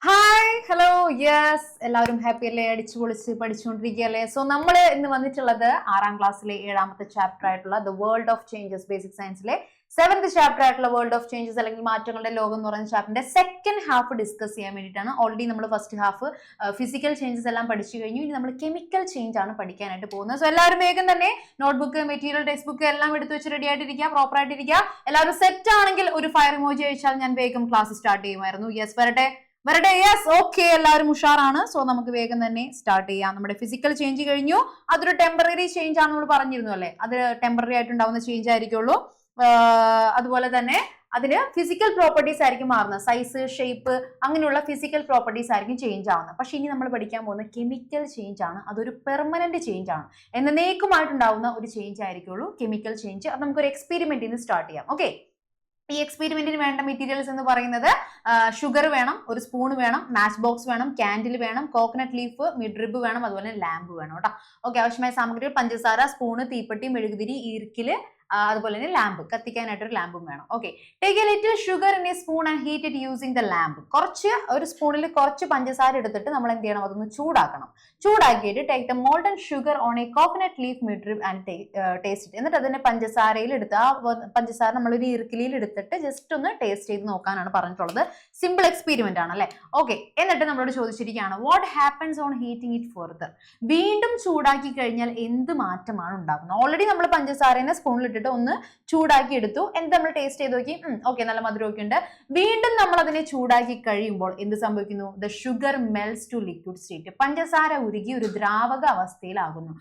Hi hello yes എല്ലാവരും happy അല്ലേ? അടിച്ചു പൊളിച്ച് പഠിച്ചുകൊണ്ടിരിക്കുകയല്ലേ? സോ നമ്മൾ ഇന്ന് വന്നിട്ടുള്ളത് 6ാം ക്ലാസ്സിലെ 7ാമത്തെ ചാപ്റ്റർ ആയിട്ടുള്ള the world of changes, basic സയൻസിലെ 7th ചാപ്റ്റർ ആയിട്ടുള്ള വേൾഡ് ഓഫ് ചേഞ്ചസ് അല്ലെങ്കിൽ മാറ്റങ്ങളുടെ ലോകം എന്ന് പറയുന്ന ചാപ്റ്ററിന്റെ സെക്കൻഡ് ഹാഫ് ഡിസ്കസ് ചെയ്യാൻ വേണ്ടിയിട്ടാണ്. ഓൾറെഡി നമ്മൾ ഫസ്റ്റ് ഹാഫ് ഫിസിക്കൽ ചേഞ്ചസ് എല്ലാം പഠിച്ചു കഴിഞ്ഞു. ഇനി നമ്മൾ കെമിക്കൽ ചേഞ്ച് ആണ് പഠിക്കാനായിട്ട് പോകുന്നത്. സോ എല്ലാവരും വേഗം തന്നെ നോട്ട്ബുക്ക്, മെറ്റീരിയൽ, ടെക്സ്റ്റ് ബുക്ക് എല്ലാം എടുത്തു വെച്ച് റെഡി ആയിട്ടിരിക്കുക, പ്രോപ്പർ ആയിട്ടിരിക്കുക. എല്ലാവരും സെറ്റ് ആണെങ്കിൽ ഒരു ഫയർ ഇമോജി അയച്ചാൽ ഞാൻ വേഗം ക്ലാസ് സ്റ്റാർട്ട് ചെയ്യുമായിരുന്നു. യെസ്, വരട്ടെ. യെസ്, ഓക്കെ, എല്ലാവരും ഉഷാറാണ്. സോ നമുക്ക് വേഗം തന്നെ സ്റ്റാർട്ട് ചെയ്യാം. നമ്മുടെ ഫിസിക്കൽ ചേഞ്ച് കഴിഞ്ഞു. അതൊരു ടെമ്പററി ചേഞ്ച് ആണ് നമ്മൾ പറഞ്ഞിരുന്നു അല്ലെ? അത് ടെമ്പററി ആയിട്ടുണ്ടാവുന്ന ചേഞ്ച് ആയിരിക്കുള്ളൂ. അതുപോലെ തന്നെ അതിന് ഫിസിക്കൽ പ്രോപ്പർട്ടീസ് ആയിരിക്കും മാറുന്നത്. സൈസ്, ഷേപ്പ്, അങ്ങനെയുള്ള ഫിസിക്കൽ പ്രോപ്പർട്ടീസ് ആയിരിക്കും ചേഞ്ച് ആവുന്നത്. പക്ഷെ ഇനി നമ്മൾ പഠിക്കാൻ പോകുന്ന കെമിക്കൽ ചേഞ്ച് ആണ്. അതൊരു പെർമനന്റ് ചേഞ്ച് ആണ്. എന്നേക്കുമായിട്ടുണ്ടാവുന്ന ഒരു ചേഞ്ച് ആയിരിക്കുള്ളൂ കെമിക്കൽ ചേഞ്ച്. അത് നമുക്കൊരു എക്സ്പെരിമെന്റ് ഇന്ന് സ്റ്റാർട്ട് ചെയ്യാം. ഓക്കെ, ഈ എക്സ്പെരിമെന്റിന് വേണ്ട മെറ്റീരിയൽസ് എന്ന് പറയുന്നത് ഷുഗർ വേണം, ഒരു സ്പൂൺ വേണം, മാച്ച് ബോക്സ് വേണം, കാൻഡിൽ വേണം, കോക്കനട്ട് ലീഫ്, മിഡ്രിബ് വേണം, അതുപോലെ ലാമ്പ് വേണം കേട്ടോ. ഓക്കെ, ആവശ്യമായ സാമഗ്രികൾ പഞ്ചസാര, സ്പൂണ്, തീപ്പെട്ടി, മെഴുകുതിരി, ഈർക്കില്, അതുപോലെ തന്നെ ലാമ്പ്, കത്തിക്കാനായിട്ടൊരു ലാമ്പും വേണം. Okay, take A little sugar in A spoon and heat it using the lamp. ഒരു സ്പൂണിൽ കുറച്ച് പഞ്ചസാര എടുത്തിട്ട് നമ്മൾ എന്ത് ചെയ്യണം? അതൊന്ന് ചൂടാക്കണം. ചൂടാക്കിയിട്ട് take the molten sugar on A coconut leaf midrib and taste it. എന്നിട്ട് അതിനെ പഞ്ചസാരയിൽ എടുത്ത് പഞ്ചസാര നമ്മളൊരു ഈർക്കിലിയിൽ എടുത്തിട്ട് ജസ്റ്റ് ഒന്ന് ടേസ്റ്റ് ചെയ്ത് നോക്കാനാണ് പറഞ്ഞിട്ടുള്ളത്. സിമ്പിൾ എക്സ്പെരിമെന്റ് ആണ് അല്ലെ? ഓക്കെ, എന്നിട്ട് നമ്മളോട് ചോദിച്ചിരിക്കുകയാണ് what happens on heating it further. വീണ്ടും ചൂടാക്കി കഴിഞ്ഞാൽ എന്ത് മാറ്റമാണ് ഉണ്ടാകുന്നത്? ഓൾറെഡി നമ്മൾ പഞ്ചസാരനെ സ്പൂണിൽ ഒന്ന് ചൂടാക്കി എടുത്തു. എന്നിട്ട് നമ്മൾ ടേസ്റ്റ് ചെയ്ത് നോക്കി, ഓക്കെ, നല്ല മധുരമൊക്കെ ഉണ്ട്. വീണ്ടും നമ്മൾ അതിനെ ചൂടാക്കി കഴിയുമ്പോൾ എന്ത് സംഭവിക്കുന്നു? The sugar melts to liquid state. പഞ്ചസാര ഉരുകി ഒരു ദ്രാവക അവസ്ഥയിലാകുന്നു.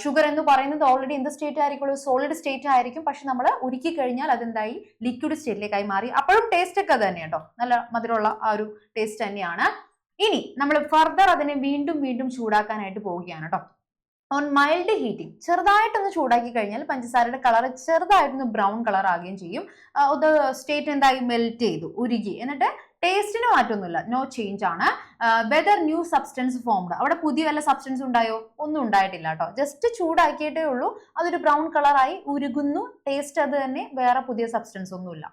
ഷുഗർ എന്ന് പറയുന്നത് ഓൾറെഡി എന്ത് സ്റ്റേറ്റ് ആയിരിക്കും? സോളിഡ് സ്റ്റേറ്റ് ആയിരിക്കും. പക്ഷെ നമ്മൾ ഉരുക്കി കഴിഞ്ഞാൽ അതെന്തായി? ലിക്വിഡ് സ്റ്റേറ്റിലേക്കായി മാറി. അപ്പോഴും ടേസ്റ്റ് ഒക്കെ അത് തന്നെ കേട്ടോ, നല്ല മധുരമുള്ള ആ ഒരു ടേസ്റ്റ് തന്നെയാണ്. ഇനി നമ്മൾ ഫർദർ അതിനെ വീണ്ടും വീണ്ടും ചൂടാക്കാനായിട്ട് പോവുകയാണ് കേട്ടോ. ഓൺ മൈൽഡ് ഹീറ്റിംഗ്, ചെറുതായിട്ടൊന്ന് ചൂടാക്കി കഴിഞ്ഞാൽ പഞ്ചസാരയുടെ കളർ ചെറുതായിട്ടൊന്ന് ബ്രൗൺ കളർ ആകുകയും ചെയ്യും. സ്റ്റേറ്റ് എന്തായി? മെൽറ്റ് ചെയ്തു, ഉരുകി. എന്നിട്ട് ടേസ്റ്റിന് മാറ്റമൊന്നുമില്ല, നോ ചേഞ്ച് ആണ്. വെദർ ന്യൂ സബ്സ്റ്റൻസ് ഫോംഡ്, അവിടെ പുതിയ വല്ല സബ്സ്റ്റൻസ് ഉണ്ടായോ? ഒന്നും ഉണ്ടായിട്ടില്ല കേട്ടോ. ജസ്റ്റ് ചൂടാക്കിയിട്ടേ ഉള്ളൂ. അതൊരു ബ്രൗൺ കളറായി ഉരുകുന്നു. ടേസ്റ്റ് അത് തന്നെ, വേറെ പുതിയ സബ്സ്റ്റൻസ് ഒന്നുമില്ല.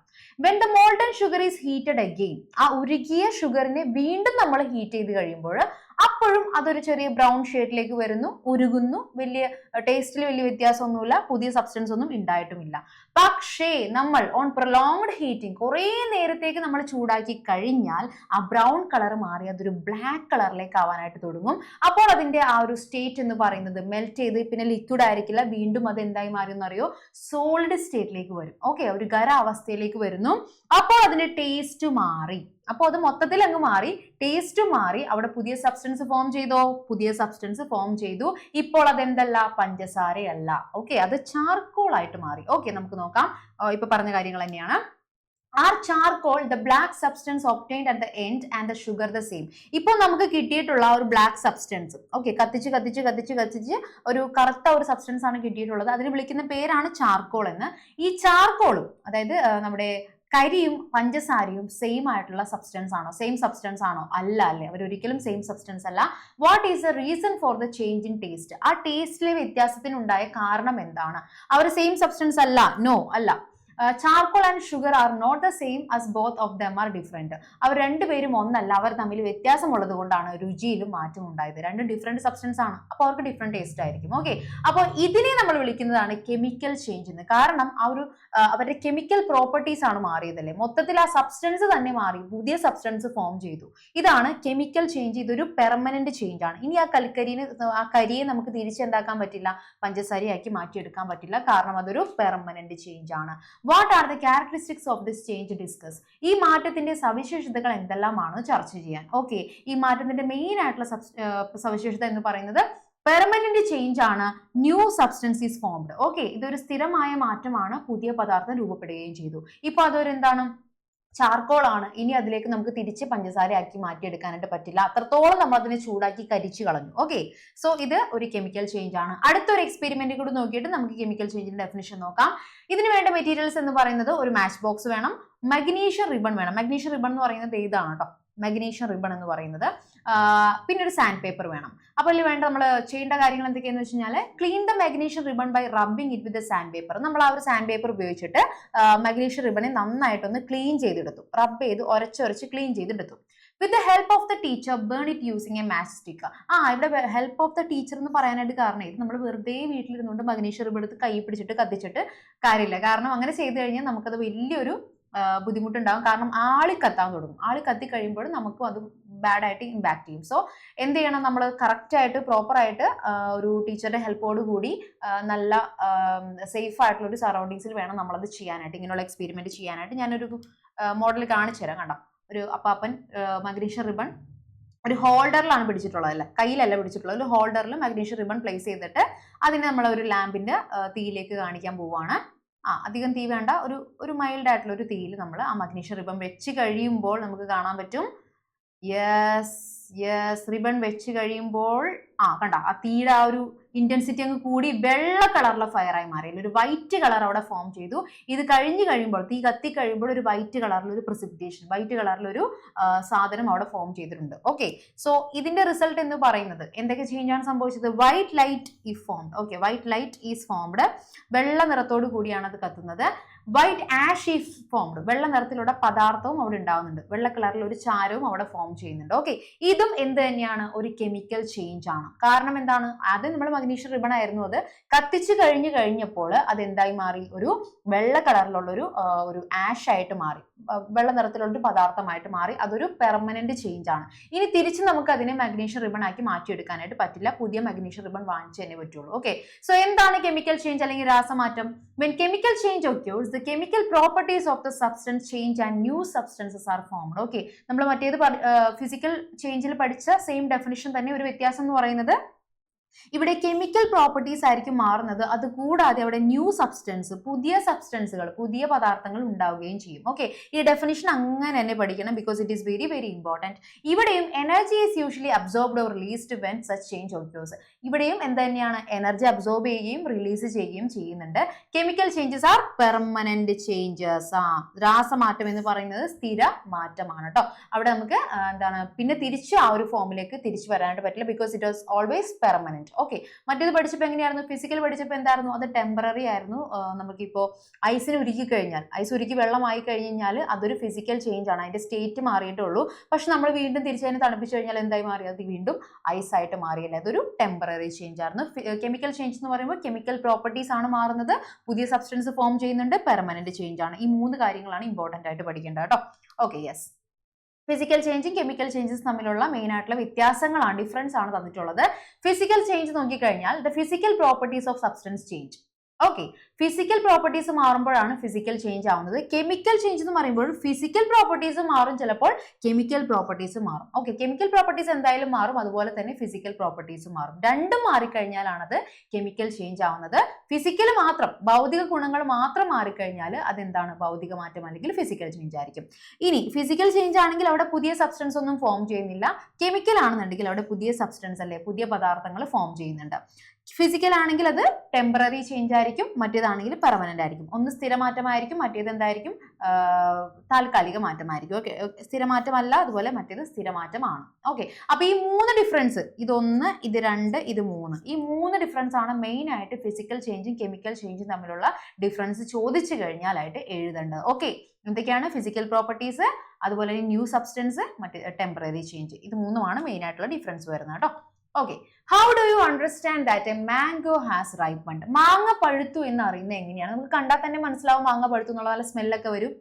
When the molten sugar is heated again, ആ ഉരുകിയ ഷുഗറിനെ വീണ്ടും നമ്മൾ ഹീറ്റ് ചെയ്ത് കഴിയുമ്പോൾ അപ്പോഴും അതൊരു ചെറിയ ബ്രൗൺ ഷെയ്ഡിലേക്ക് വരുന്നു, ഉരുകുന്നു. വലിയ ടേസ്റ്റിൽ വലിയ വ്യത്യാസമൊന്നുമില്ല, പുതിയ സബ്സ്റ്റൻസ് ഒന്നും ഉണ്ടായിട്ടുമില്ല. പക്ഷേ നമ്മൾ ഓൺ പ്രൊലോങ്ഡ് ഹീറ്റിംഗ്, കുറേ നേരത്തേക്ക് നമ്മൾ ചൂടാക്കി കഴിഞ്ഞാൽ ആ ബ്രൗൺ കളർ മാറി അതൊരു ബ്ലാക്ക് കളറിലേക്ക് ആവാനായിട്ട് തുടങ്ങും. അപ്പോൾ അതിന്റെ ആ ഒരു സ്റ്റേറ്റ് എന്ന് പറയുന്നത് മെൽറ്റ് ചെയ്ത് പിന്നെ ലിക്വിഡ് ആയിരിക്കില്ല, വീണ്ടും അത് എന്തായി മാറി എന്നറിയോ? സോളിഡ് സ്റ്റേറ്റിലേക്ക് വരും. ഓക്കെ, ഒരു ഖര അവസ്ഥയിലേക്ക് വരുന്നു. അപ്പോൾ അതിന്റെ ടേസ്റ്റ് മാറി. അപ്പോൾ അത് മൊത്തത്തിൽ അങ്ങ് മാറി, ടേസ്റ്റ് മാറി. അവിടെ പുതിയ സബ്സ്റ്റൻസ് ഫോം ചെയ്തോ? പുതിയ സബ്സ്റ്റൻസ് ഫോം ചെയ്തു. ഇപ്പോൾ അതെന്തല്ല? പഞ്ചസാരയല്ല. ഓക്കെ, അത് ചാർക്കോൾ ആയിട്ട് മാറി. ഓക്കെ, നമുക്ക് നോക്കാം. ഇപ്പൊ പറഞ്ഞ കാര്യങ്ങൾ തന്നെയാണ്. Are charcoal the black substance obtained at the end and the sugar the same. ഇപ്പോൾ നമുക്ക് കിട്ടിയിട്ടുള്ള ഒരു ബ്ലാക്ക് സബ്സ്റ്റൻസ്, ഓക്കെ, കത്തിച്ച് ഒരു കറുത്ത ഒരു സബ്സ്റ്റൻസ് ആണ് കിട്ടിയിട്ടുള്ളത്. അതിന് വിളിക്കുന്ന പേരാണ് ചാർക്കോൾ എന്ന്. ഈ ചാർക്കോളും, അതായത് നമ്മുടെ കരിയും പഞ്ചസാരയും സെയിം ആയിട്ടുള്ള സബ്സ്റ്റൻസ് ആണോ? സെയിം സബ്സ്റ്റൻസ് ആണോ? അല്ല അല്ലേ, അവരൊരിക്കലും സെയിം സബ്സ്റ്റൻസ് അല്ല. What is the reason for the change in taste? ആ ടേസ്റ്റിലെ വ്യത്യാസത്തിനുണ്ടായ കാരണം എന്താണ്? അവർ സെയിം സബ്സ്റ്റൻസ് അല്ല, നോ, അല്ല. Charcoal and sugar are not the same as both of them are different. അവർ രണ്ടുപേരും ഒന്നല്ല, അവർ തമ്മിൽ വ്യത്യാസമുള്ളത് കൊണ്ടാണ് രുചിയിലും മാറ്റം ഉണ്ടായത്. രണ്ടും ഡിഫറെന്റ് സബ്സ്റ്റൻസ് ആണ്, അപ്പോൾ അവർക്ക് ഡിഫറെന്റ് ടേസ്റ്റ് ആയിരിക്കും. ഓക്കെ, അപ്പോൾ ഇതിനെ നമ്മൾ വിളിക്കുന്നതാണ് കെമിക്കൽ ചേഞ്ച് എന്ന്. കാരണം അവരുടെ കെമിക്കൽ പ്രോപ്പർട്ടീസ് ആണ് മാറിയതല്ലേ, മൊത്തത്തിൽ ആ സബ്സ്റ്റൻസ് തന്നെ മാറി, പുതിയ സബ്സ്റ്റൻസ് ഫോം ചെയ്തു. ഇതാണ് കെമിക്കൽ ചേഞ്ച്. ഇതൊരു പെർമനന്റ് ചേഞ്ച് ആണ്. ഇനി ആ കരിയെ നമുക്ക് തിരിച്ചെന്താക്കാൻ പറ്റില്ല? പഞ്ചസാരയാക്കി മാറ്റിയെടുക്കാൻ പറ്റില്ല, കാരണം അതൊരു പെർമനന്റ് ചേഞ്ച് ആണ്. What are the characteristics of this change discuss? ഈ മാറ്റത്തിന്റെ സവിശേഷതകൾ എന്തെല്ലാമാണ് ചർച്ച ചെയ്യാൻ. ഓക്കെ, ഈ മാറ്റത്തിന്റെ മെയിൻ ആയിട്ടുള്ള സവിശേഷത എന്ന് പറയുന്നത് പെർമനന്റ് ചേഞ്ച് ആണ്. New substance is formed. Okay, ഇതൊരു സ്ഥിരമായ മാറ്റമാണ്, പുതിയ പദാർത്ഥം രൂപപ്പെടുകയും ചെയ്തു. ഇപ്പൊ അതൊരു എന്താണ്? ചാർക്കോൾ ആണ്. ഇനി അതിലേക്ക് നമുക്ക് തിരിച്ച് പഞ്ചസാര ആക്കി മാറ്റിയെടുക്കാനായിട്ട് പറ്റില്ല, അത്രത്തോളം നമ്മൾ അതിനെ ചൂടാക്കി കരിച്ചു കളഞ്ഞു. ഓക്കെ, സോ ഇത് ഒരു കെമിക്കൽ ചേഞ്ച് ആണ്. അടുത്തൊരു എക്സ്പെരിമെന്റ് കൂടി നോക്കിയിട്ട് നമുക്ക് കെമിക്കൽ ചേഞ്ചിന്റെ ഡെഫിനിഷൻ നോക്കാം. ഇതിന് വേണ്ട മെറ്റീരിയൽസ് എന്ന് പറയുന്നത് ഒരു മാച്ച് ബോക്സ് വേണം, മഗ്നീഷ്യം റിബൺ വേണം. മഗ്നീഷ്യം റിബൺ എന്ന് പറയുന്നത് ഇതാണ് കേട്ടോ, മഗ്നീഷ്യം റിബൺ എന്ന് പറയുന്നത്. പിന്നെ ഒരു സാൻഡ് പേപ്പർ വേണം. അപ്പോൾ ഇതിൽ വേണ്ട നമ്മൾ ചെയ്യേണ്ട കാര്യങ്ങൾ എന്തൊക്കെയാണെന്ന് വെച്ച് കഴിഞ്ഞാൽ clean the magnesium ribbon by rubbing it with sandpaper. നമ്മൾ ആ ഒരു സാൻഡ് പേപ്പർ ഉപയോഗിച്ചിട്ട് മഗ്നീഷ്യം റിബണെ നന്നായിട്ടൊന്ന് ക്ലീൻ ചെയ്തെടുത്തു, റബ്ബ് ചെയ്ത് ഉരച്ച് ക്ലീൻ ചെയ്തെടുത്തു. With the help of the teacher burn it using a matchstick. ഇവിടെ ഹെൽപ്പ് ഓഫ് ദ ടീച്ചർ എന്ന് പറയാനായിട്ട് കാരണം ഇത് നമ്മൾ വെറുതെ വീട്ടിലിരുന്നുകൊണ്ട് മഗ്നീഷ്യം റിബൺ എടുത്ത് കൈ പിടിച്ചിട്ട് കത്തിച്ചിട്ട് കാര്യമില്ല. കാരണം അങ്ങനെ ചെയ്തു കഴിഞ്ഞാൽ നമുക്കത് വലിയൊരു ബുദ്ധിമുട്ടുണ്ടാകും. കാരണം ആളി കത്താൻ തുടങ്ങും. ആളി കത്തി കഴിയുമ്പോൾ നമുക്കും അത് ബാഡ് ആയിട്ട് ഇമ്പാക്ട് ചെയ്യും. സോ എന്ത് ചെയ്യണം, നമ്മൾ കറക്റ്റ് ആയിട്ട് പ്രോപ്പർ ആയിട്ട് ഒരു ടീച്ചറുടെ ഹെൽപ്പോട് കൂടി നല്ല സേഫ് ആയിട്ടുള്ള ഒരു സറൗണ്ടിങ്സിൽ വേണം നമ്മളത് ചെയ്യാനായിട്ട്, ഇങ്ങനെയുള്ള എക്സ്പെരിമെന്റ് ചെയ്യാനായിട്ട്. ഞാനൊരു മോഡൽ കാണിച്ചു തരാം. കണ്ടോ, ഒരു അപ്പാപ്പൻ മഗ്നീഷ്യം റിബൺ ഒരു ഹോൾഡറിലാണ് പിടിച്ചിട്ടുള്ളത്, അല്ല കയ്യിലല്ല പിടിച്ചിട്ടുള്ളത്, ഒരു ഹോൾഡറിൽ മഗ്നീഷ്യം റിബൺ പ്ലേസ് ചെയ്തിട്ട് അതിനെ നമ്മൾ ഒരു ലാമ്പിന്റെ തീയിലേക്ക് കാണിക്കാൻ പോവുകയാണ്. അധികം തീ വേണ്ട, ഒരു മൈൽഡ് ആയിട്ടുള്ള ഒരു തീയിൽ നമ്മൾ ആ മഗ്നീഷ്യം റിബൺ വെച്ച് കഴിയുമ്പോൾ നമുക്ക് കാണാൻ പറ്റും. യെസ് റിബൺ വെച്ച് കഴിയുമ്പോൾ കണ്ട ആ തീയുടെ ആ ഒരു ഇന്റൻസിറ്റി അങ്ങ് കൂടി വെള്ള കളറിലെ ഫയറായി മാറി, ഒരു വൈറ്റ് കളർ അവിടെ ഫോം ചെയ്തു. ഇത് കഴിഞ്ഞ് കഴിയുമ്പോൾ, തീ കത്തി കഴിയുമ്പോൾ ഒരു വൈറ്റ് കളറിലൊരു പ്രസിപ്പിറ്റേഷൻ, വൈറ്റ് കളറിലൊരു സാധനം അവിടെ ഫോം ചെയ്തിട്ടുണ്ട്. ഓക്കെ, സോ ഇതിന്റെ റിസൾട്ട് എന്ന് പറയുന്നത് എന്തൊക്കെ ചേഞ്ച് ആണ് സംഭവിച്ചത്? White light is formed. Okay, white light is formed, വെള്ള നിറത്തോടു കൂടിയാണ് അത് കത്തുന്നത്. വൈറ്റ് ആഷ് ഈസ് ഫോംഡ്, വെള്ള നിറത്തിലുള്ള പദാർത്ഥവും അവിടെ ഉണ്ടാവുന്നുണ്ട്, വെള്ള കളറിൽ ഒരു ചാരവും അവിടെ ഫോം ചെയ്യുന്നുണ്ട്. ഓക്കെ, ഇതും എന്ത് തന്നെയാണ്? ഒരു കെമിക്കൽ ചേഞ്ച് ആണ്. കാരണം എന്താണ്? അത് നമ്മൾ മഗ്നീഷ്യം റിബൺ ആയിരുന്നു, അത് കത്തിച്ചു കഴിഞ്ഞപ്പോൾ അത് എന്തായി മാറി? ഒരു വെള്ള കളറിലുള്ള ഒരു ആഷ് ആയിട്ട് മാറി, വെള്ള നിറത്തിലുള്ള ഒരു പദാർത്ഥമായിട്ട് മാറി. അതൊരു പെർമനന്റ് ചേഞ്ച് ആണ്. ഇനി തിരിച്ച് നമുക്ക് അതിനെ മഗ്നീഷ്യം റിബൺ ആക്കി മാറ്റിയെടുക്കാനായിട്ട് പറ്റില്ല, പുതിയ മഗ്നീഷ്യം റിബൺ വാങ്ങിച്ചു തന്നെ പറ്റുള്ളൂ. ഓക്കെ, സോ എന്താണ് കെമിക്കൽ ചേഞ്ച് അല്ലെങ്കിൽ രാസമാറ്റം? When chemical change occurs, the chemical properties of the substance change and new substances are formed. Okay, നമ്മൾ മറ്റേത് ഫിസിക്കൽ ചേഞ്ചിൽ പഠിച്ച സെയിം ഡെഫിനിഷൻ തന്നെ, ഒരു വ്യത്യാസം എന്ന് പറയുന്നത് ഇവിടെ കെമിക്കൽ പ്രോപ്പർട്ടീസ് ആയിരിക്കും മാറുന്നത്. അത് കൂടാതെ അവിടെ ന്യൂ സബ്സ്റ്റൻസ്, പുതിയ സബ്സ്റ്റൻസുകൾ, പുതിയ പദാർത്ഥങ്ങൾ ഉണ്ടാവുകയും ചെയ്യും. ഓക്കെ, ഈ ഡെഫിനിഷൻ അങ്ങനെ തന്നെ പഠിക്കണം, because it is very very important. ഇവിടെയും energy is usually absorbed or released when such change occurs. ഇവിടെയും എന്ത് തന്നെയാണ്? എനർജി അബ്സോർബ് ചെയ്യുകയും റിലീസ് ചെയ്യുകയും ചെയ്യുന്നുണ്ട്. Chemical changes are permanent changes. രാസമാറ്റം എന്ന് പറയുന്നത് സ്ഥിര മാറ്റമാണ് കേട്ടോ. അവിടെ നമുക്ക് എന്താണ് പിന്നെ തിരിച്ച് ആ ഒരു ഫോമിലേക്ക് തിരിച്ചു വരാനായിട്ട് പറ്റില്ല, because it was always permanent. Okay, മറ്റേത് പഠിച്ചപ്പോൾ എങ്ങനെയായിരുന്നു? ഫിസിക്കൽ പഠിച്ചപ്പോൾ എന്തായിരുന്നു? അത് ടെമ്പററി ആയിരുന്നു. നമുക്കിപ്പോൾ ഐസിന് ഉരുക്കി കഴിഞ്ഞാൽ, ഐസ് ഉരുക്കി വെള്ളമായി കഴിഞ്ഞാൽ അതൊരു ഫിസിക്കൽ ചേഞ്ച് ആണ്, അതിന്റെ സ്റ്റേറ്റ് മാറിയിട്ടുള്ളൂ. പക്ഷെ നമ്മൾ വീണ്ടും തിരിച്ചതിനെ തണുപ്പിച്ചു കഴിഞ്ഞാൽ എന്തായി മാറി? അത് വീണ്ടും ഐസ് ആയിട്ട് മാറിയല്ലേ, അതൊരു ടെമ്പററി ചേഞ്ച് ആയിരുന്നു. കെമിക്കൽ ചേഞ്ച് എന്ന് പറയുമ്പോൾ കെമിക്കൽ പ്രോപ്പർട്ടീസ് ആണ് മാറുന്നത്, പുതിയ സബ്സ്റ്റൻസ് ഫോം ചെയ്യുന്നുണ്ട്, പെർമനന്റ് ചേഞ്ച് ആണ്. ഈ 3 കാര്യങ്ങളാണ് ഇമ്പോർട്ടന്റ് ആയിട്ട് പഠിക്കേണ്ടത് കേട്ടോ. ഓക്കെ, യെസ്, ഫിസിക്കൽ ചേഞ്ചും കെമിക്കൽ ചേഞ്ചസ് തമ്മിലുള്ള മെയിൻ ആയിട്ടുള്ള വ്യത്യാസങ്ങളാണ്, ഡിഫറൻസ് ആണ് തന്നിട്ടുള്ളത്. ഫിസിക്കൽ ചേഞ്ച് നോക്കിക്കഴിഞ്ഞാൽ the physical properties of substance change. Okay, physical properties മാറുമ്പോഴാണ് ഫിസിക്കൽ ചേഞ്ച് ആവുന്നത്. കെമിക്കൽ ചേഞ്ച് എന്ന് പറയുമ്പോൾ ഫിസിക്കൽ പ്രോപ്പർട്ടീസ് മാറും, ചിലപ്പോൾ കെമിക്കൽ പ്രോപ്പർട്ടീസ് മാറും. ഓക്കെ, കെമിക്കൽ പ്രോപ്പർട്ടീസ് എന്തായാലും മാറും, അതുപോലെ തന്നെ ഫിസിക്കൽ പ്രോപ്പർട്ടീസ് മാറും. രണ്ടും മാറിക്കഴിഞ്ഞാലാണ് അത് കെമിക്കൽ ചേഞ്ച് ആവുന്നത്. ഫിസിക്കൽ മാത്രം, ഭൗതിക ഗുണങ്ങൾ മാത്രം മാറിക്കഴിഞ്ഞാൽ അതെന്താണ്? ഭൗതിക മാറ്റം അല്ലെങ്കിൽ ഫിസിക്കൽ ചേഞ്ച് ആയിരിക്കും. ഇനി ഫിസിക്കൽ ചേഞ്ച് ആണെങ്കിൽ അവിടെ പുതിയ സബ്സ്റ്റൻസ് ഒന്നും ഫോം ചെയ്യുന്നില്ല. കെമിക്കൽ ആണെന്നുണ്ടെങ്കിൽ അവിടെ പുതിയ സബ്സ്റ്റൻസ് അല്ലെ, പുതിയ പദാർത്ഥങ്ങൾ ഫോം ചെയ്യുന്നുണ്ട്. ഫിസിക്കൽ ആണെങ്കിൽ അത് ടെമ്പററി ചേഞ്ച് ആയിരിക്കും, മറ്റേതാണെങ്കിൽ പെർമനന്റ് ആയിരിക്കും. ഒന്ന് സ്ഥിരമാറ്റമായിരിക്കും, മറ്റേത് എന്തായിരിക്കും? താൽക്കാലിക മാറ്റമായിരിക്കും. ഓക്കെ, സ്ഥിരമാറ്റമല്ല, അതുപോലെ മറ്റേത് സ്ഥിരമാറ്റമാണ്. ഓക്കെ, അപ്പൊ ഈ 3 ഡിഫറൻസ്, ഇതൊന്ന്, ഇത് 2, ഇത് 3, ഈ 3 ഡിഫറൻസ് ആണ് മെയിൻ ആയിട്ട് ഫിസിക്കൽ ചേഞ്ചും കെമിക്കൽ ചേഞ്ചും തമ്മിലുള്ള ഡിഫറൻസ് ചോദിച്ചു കഴിഞ്ഞാലായിട്ട് എഴുതേണ്ടത്. ഓക്കെ, എന്തൊക്കെയാണ്? ഫിസിക്കൽ പ്രോപ്പർട്ടീസ്, അതുപോലെ ന്യൂ സബ്സ്റ്റൻസ്, മറ്റേ ടെമ്പററി ചേഞ്ച്. ഇത് 3 മെയിൻ ആയിട്ടുള്ള ഡിഫറൻസ് വരുന്നത് കേട്ടോ. Okay, how do you understand that A mango has ripened? മാങ്ങ പഴുത്തു എന്ന് അറിയുന്നത് എങ്ങനെയാണ്? നമുക്ക് കണ്ടാൽ തന്നെ മനസ്സിലാവും മാങ്ങ പഴുത്തു എന്നുള്ള, നല്ല സ്മെല്ലൊക്കെ വരും.